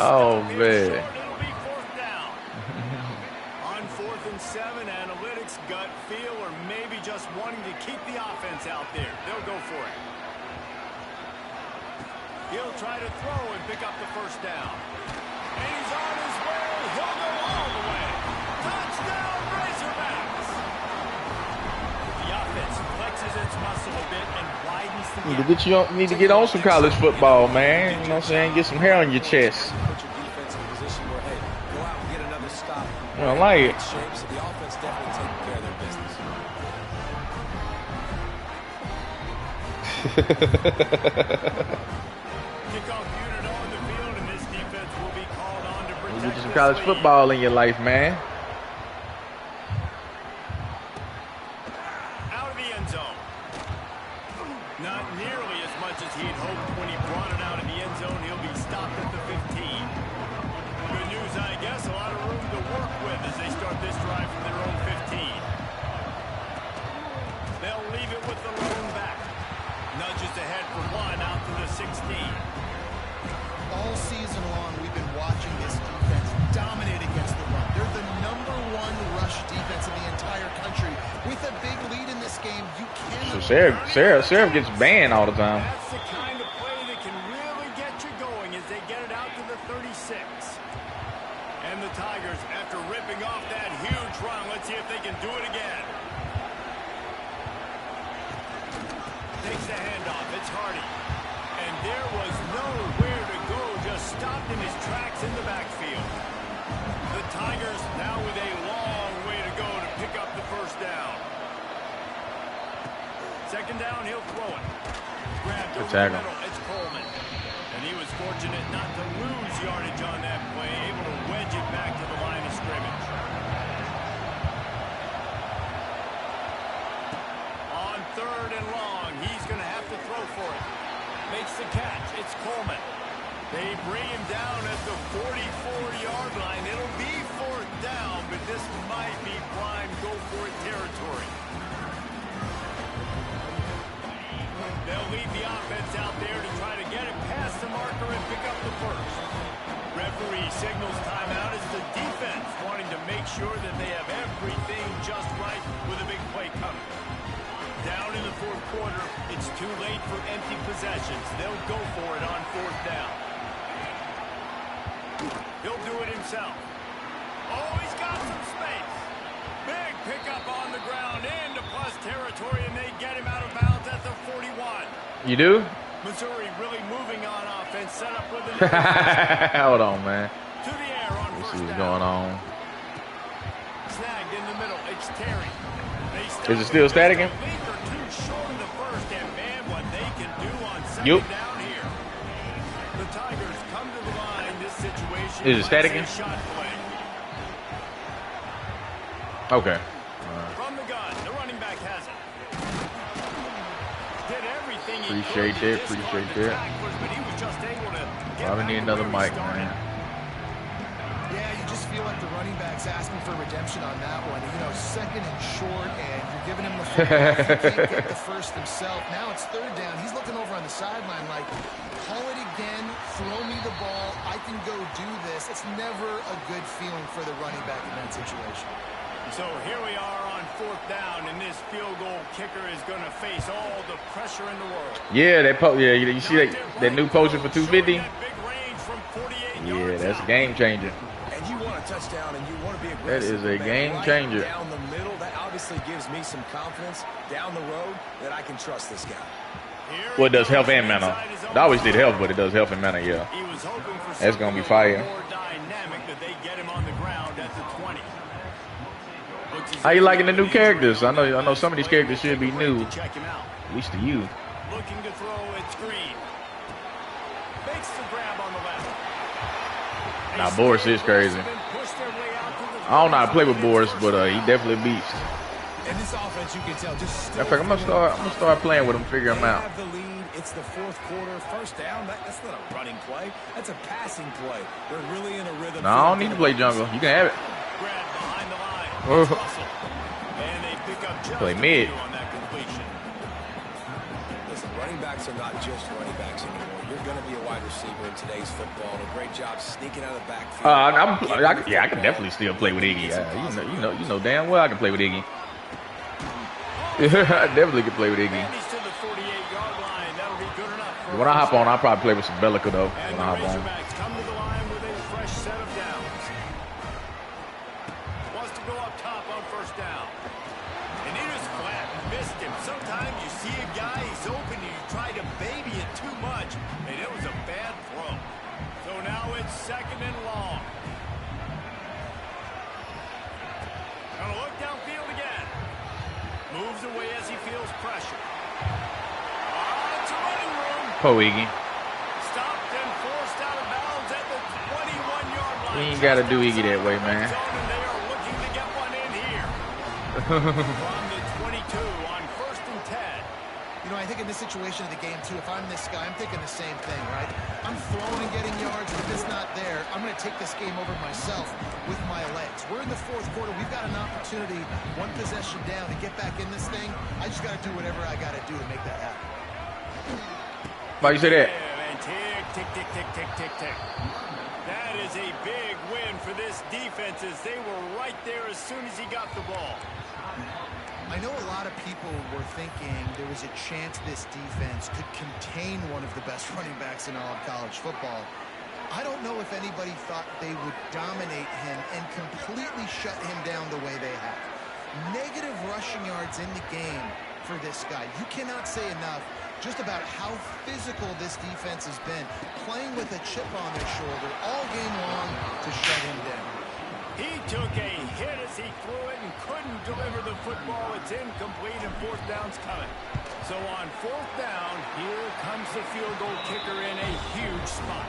Oh man. On 4th and 7, analytics, gut feel, or maybe just wanting to keep the offense out there. They'll go for it. He'll try to throw and pick up the first down. And he's on his way. He'll go all the way. Touchdown, Razorbacks. The offense flexes its muscle a bit and widens the gap. Need to get on some college football, man. You know what I'm saying? Get some hair on your chest. put your defense in a position where, hey, go out and get another stop. I don't like it. Shape, so the offense definitely taking care of their business. Kickoff unit on the field, and this defense will be called on to protect Get you some this college lead. football in your life, man. Out of the end zone. Not nearly as much as he'd hoped when he brought it out of the end zone. He'll be stopped at the 15. Good news, I guess. A lot of room to work with as they start this drive from their own 15. They'll leave it with the lone back. Nudges ahead for one out to the 16. All season long, we've been watching this defense dominate against the run. They're the #1 rush defense in the entire country. With a big lead in this game, you So cannot... Sarah gets banned all the time. That's the kind of play that can really get you going as they get it out to the 36. And the Tigers, after ripping off that huge run, let's see if they can do it again. Takes the handoff. It's Hardy. And there was nowhere to go, just stopped in his tracks in the backfield. The Tigers now with a long way to go to pick up the first down. 2nd down, he'll throw it. Grabbed over the tackle. middle. It's Coleman. And he was fortunate not to lose yardage on that play, able to wedge it back to the line of scrimmage. 3rd and long. He's going to have to throw for it. Makes the catch. It's Coleman. They bring him down at the 44-yard line. It'll be 4th down, but this might be prime go-for-it territory. They'll leave the offense out there to try to get it past the marker and pick up the first. Referee signals timeout as the defense wanting to make sure that they have everything just right with a big play coming. Down in the 4th quarter, it's too late for empty possessions. They'll go for it on 4th down. He'll do it himself. Oh, he's got some space. Big pickup on the ground into plus territory, and they get him out of bounds at the 41. You do? Missouri really moving on offense, set up with Hold on, man. To the air on Let's first see what's down. going on. Snagged in the middle. It's Terry. Is it still static? Short of the first, and man, what they can do on second Yup. down here. The Tigers come to the line. This situation Is it static? shot play. Okay. From the gun, the running back has it. Did everything he Appreciate could to that, discard appreciate the that. tacklers, but he was just able to get Probably back need to another where he mic, started. man. Yeah, you just feel like the running back's asking for redemption on that one. You know, 2nd and short, and you're giving him the football. He can't get the first himself. Now it's 3rd down. He's looking over on the sideline like, call it again, throw me the ball, I can go do this. It's never a good feeling for the running back in that situation. So here we are on 4th down, and this field goal kicker is going to face all the pressure in the world. Yeah, yeah, you see that new poster for 250? Yeah, that's a game changer. And you want a touchdown, and you want to be aggressive. That is a man, game right changer. Down the middle, that obviously gives me some confidence down the road that I can trust this guy. Well, it does health and mana. It always did health, but it does health and mana, yeah. He was hoping for That's gonna be something fire. more dynamic, that they get him on the ground at the 20. How you liking the new characters? I know some of these characters should be new, Check him out. at least to you. Looking to throw, it's Green. Makes the grab on the left. Nah, Boris is crazy. I don't know how to play with Boris, but he definitely a beast. And this offense, you can tell, just In fact, I'm gonna start playing with him, figure him out. have the lead. It's the 4th quarter, 1st down. That's not a running play. That's a passing play. They're really in a rhythm. No, I don't need to play jungle. You can have it. Grab behind the line. Oh. It's Russell. And they pick up just Play a mid. few on that completion. Listen, running backs are not just running backs anymore. You're going to be a wide receiver in today's football. A great job sneaking out of the backfield. I can definitely still play with Iggy. You know damn well I can play with Iggy. I definitely can play with Iggy. And he's to the 48-yard line. That'll be good enough. For When I hop on, I'll probably play with some Bellica though. And When I hop the on. Razorbacks come to the line with a fresh set of downs. Wants to go up top on 1st down. And he just flat missed him. Sometimes you see a guy, he's open, and you try to baby it too much, and it was a bad throw. So now it's 2nd and long. Gonna look downfield again. Moves away as he feels pressure. It's a running room. Po Iggy. Stopped and forced out of bounds at the 21-yard line. We ain't gotta do Iggy that way, man. And they are looking to get one in here. From the 22 on 1st and 10. You know, I think in this situation of the game, too, if I'm this guy, I'm thinking the same thing, right? I'm throwing and getting yards, and if it's not there, I'm going to take this game over myself with my legs. We're in the 4th quarter. We've got an opportunity, one possession down, to get back in this thing. I just got to do whatever I got to do to make that happen. Why you say that? And tick, tick, tick, tick, tick, tick, tick. That is a big win for this defense, as they were right there as soon as he got the ball. I know a lot of people were thinking there was a chance this defense could contain one of the best running backs in all of college football. I don't know if anybody thought they would dominate him and completely shut him down the way they have. Negative rushing yards in the game for this guy. You cannot say enough just about how physical this defense has been, playing with a chip on their shoulder all game long to shut him down. He took a hit as he threw it and couldn't deliver the football. It's incomplete, and 4th down's coming. So on 4th down, here comes the field goal kicker in a huge spot.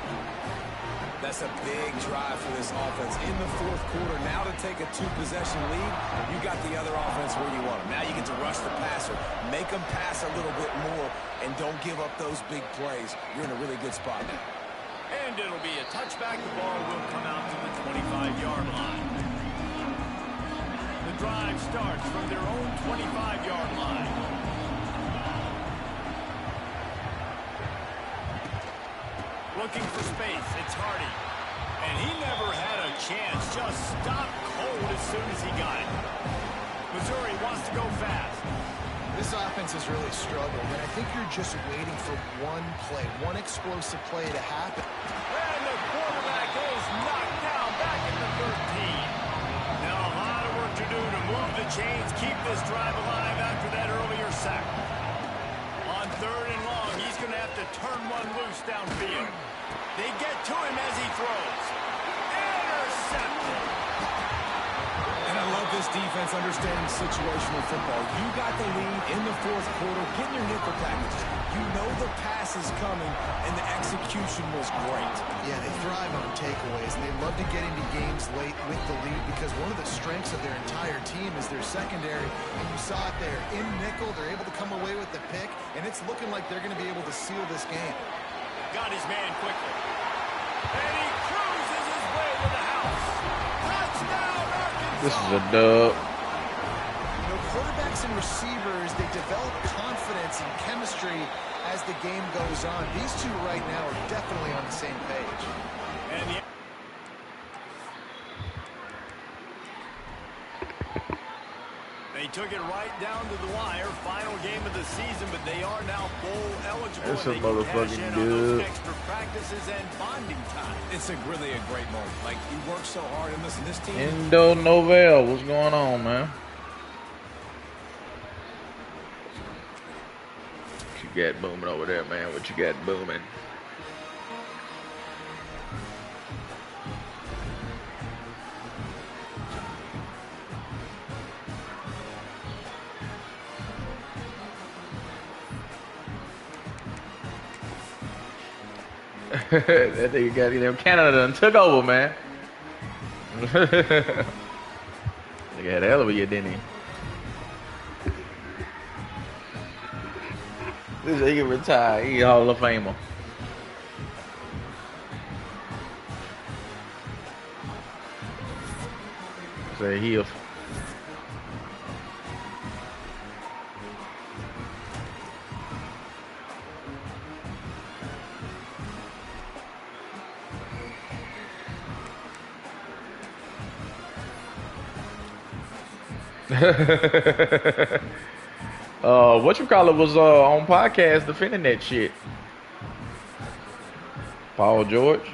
That's a big drive for this offense in the fourth quarter. Now to take a 2-possession lead, you got the other offense where you want them. Now you get to rush the passer, make them pass a little bit more, and don't give up those big plays. You're in a really good spot now. And it'll be a touchback. The ball will come out to the 25-yard line. The drive starts from their own 25-yard line. Looking for space, it's Hardy. And he never had a chance, just stopped cold as soon as he got it. Missouri wants to go fast. This offense has really struggled, and I think you're just waiting for one play, one explosive play to happen. And the quarterback is knocked down back at the 13. Now a lot of work to do to move the chains, keep this drive alive after that earlier sack. On 3rd and long, he's going to have to turn one loose downfield. They get to him as he throws. Intercepted. And I love this defense understanding situational football. You got the lead in the fourth quarter, getting your nickel packages. You know the pass is coming, and the execution was great. Yeah, they thrive on takeaways, and they love to get into games late with the lead because one of the strengths of their entire team is their secondary, and you saw it there. In nickel, they're able to come away with the pick, and it's looking like they're going to be able to seal this game. Got his man quickly. And he cruises his way to the house. Touchdown, Arkansas. This is a dub. You know, quarterbacks and receivers, they develop confidence and chemistry as the game goes on. These two right now are definitely on the same page. And the They took it right down to the wire. Final game of the season, but they are now bowl eligible. That's a They can cash motherfucking in on those good. extra practices and bonding time. It's really a great moment. Like, you work so hard, and listen, this team... Indo Novell, what's going on, man? What you got booming over there, man? What you got booming? That nigga got them Canada done took over, man. Nigga had a hell of a year, didn't he? This nigga retired. He a Hall of Famer. Say he a what you call it was on podcast defending that shit. Paul George.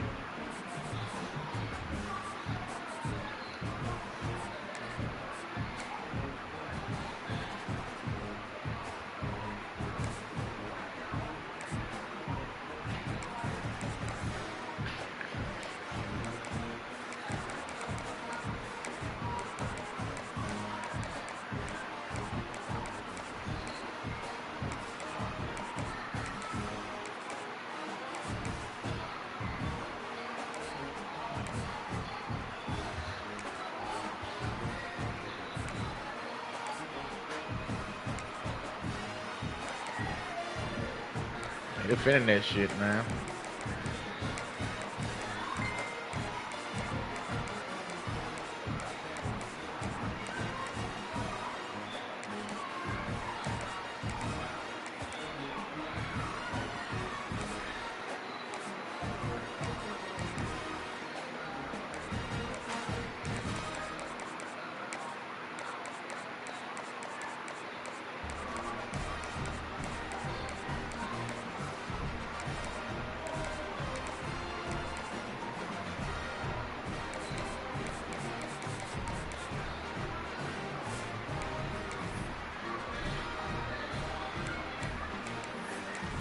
Defending that shit, man.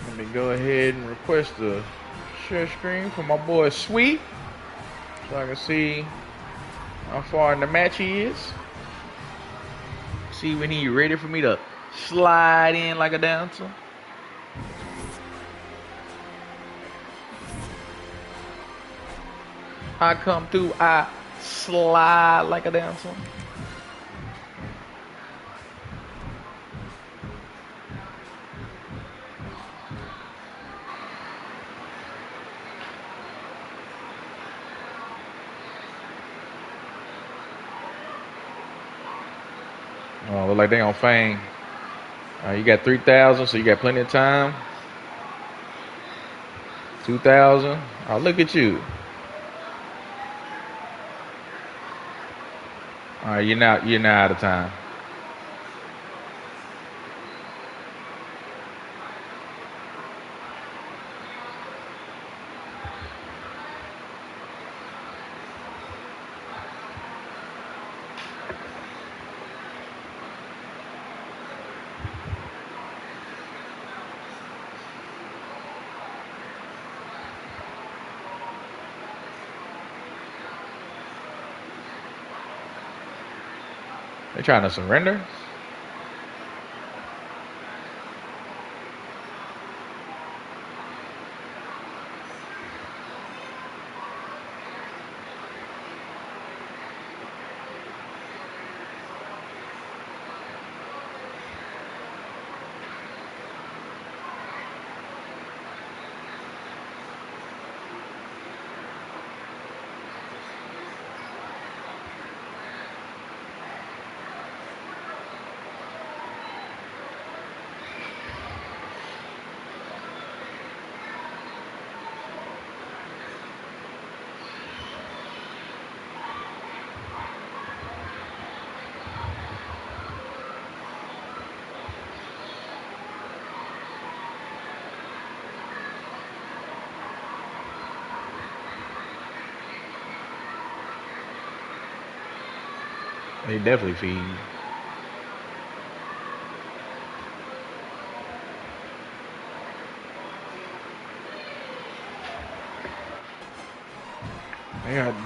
Let me go ahead and request the share screen for my boy Sweet, so I can see how far in the match he is. See when he ready for me to slide in like a dancer. I come through, I slide like a dancer. Oh, look like they on Fang. You got 3,000, so you got plenty of time. 2,000. Oh, look at you. All right, you're now out of time. They trying to surrender? They definitely feed. They got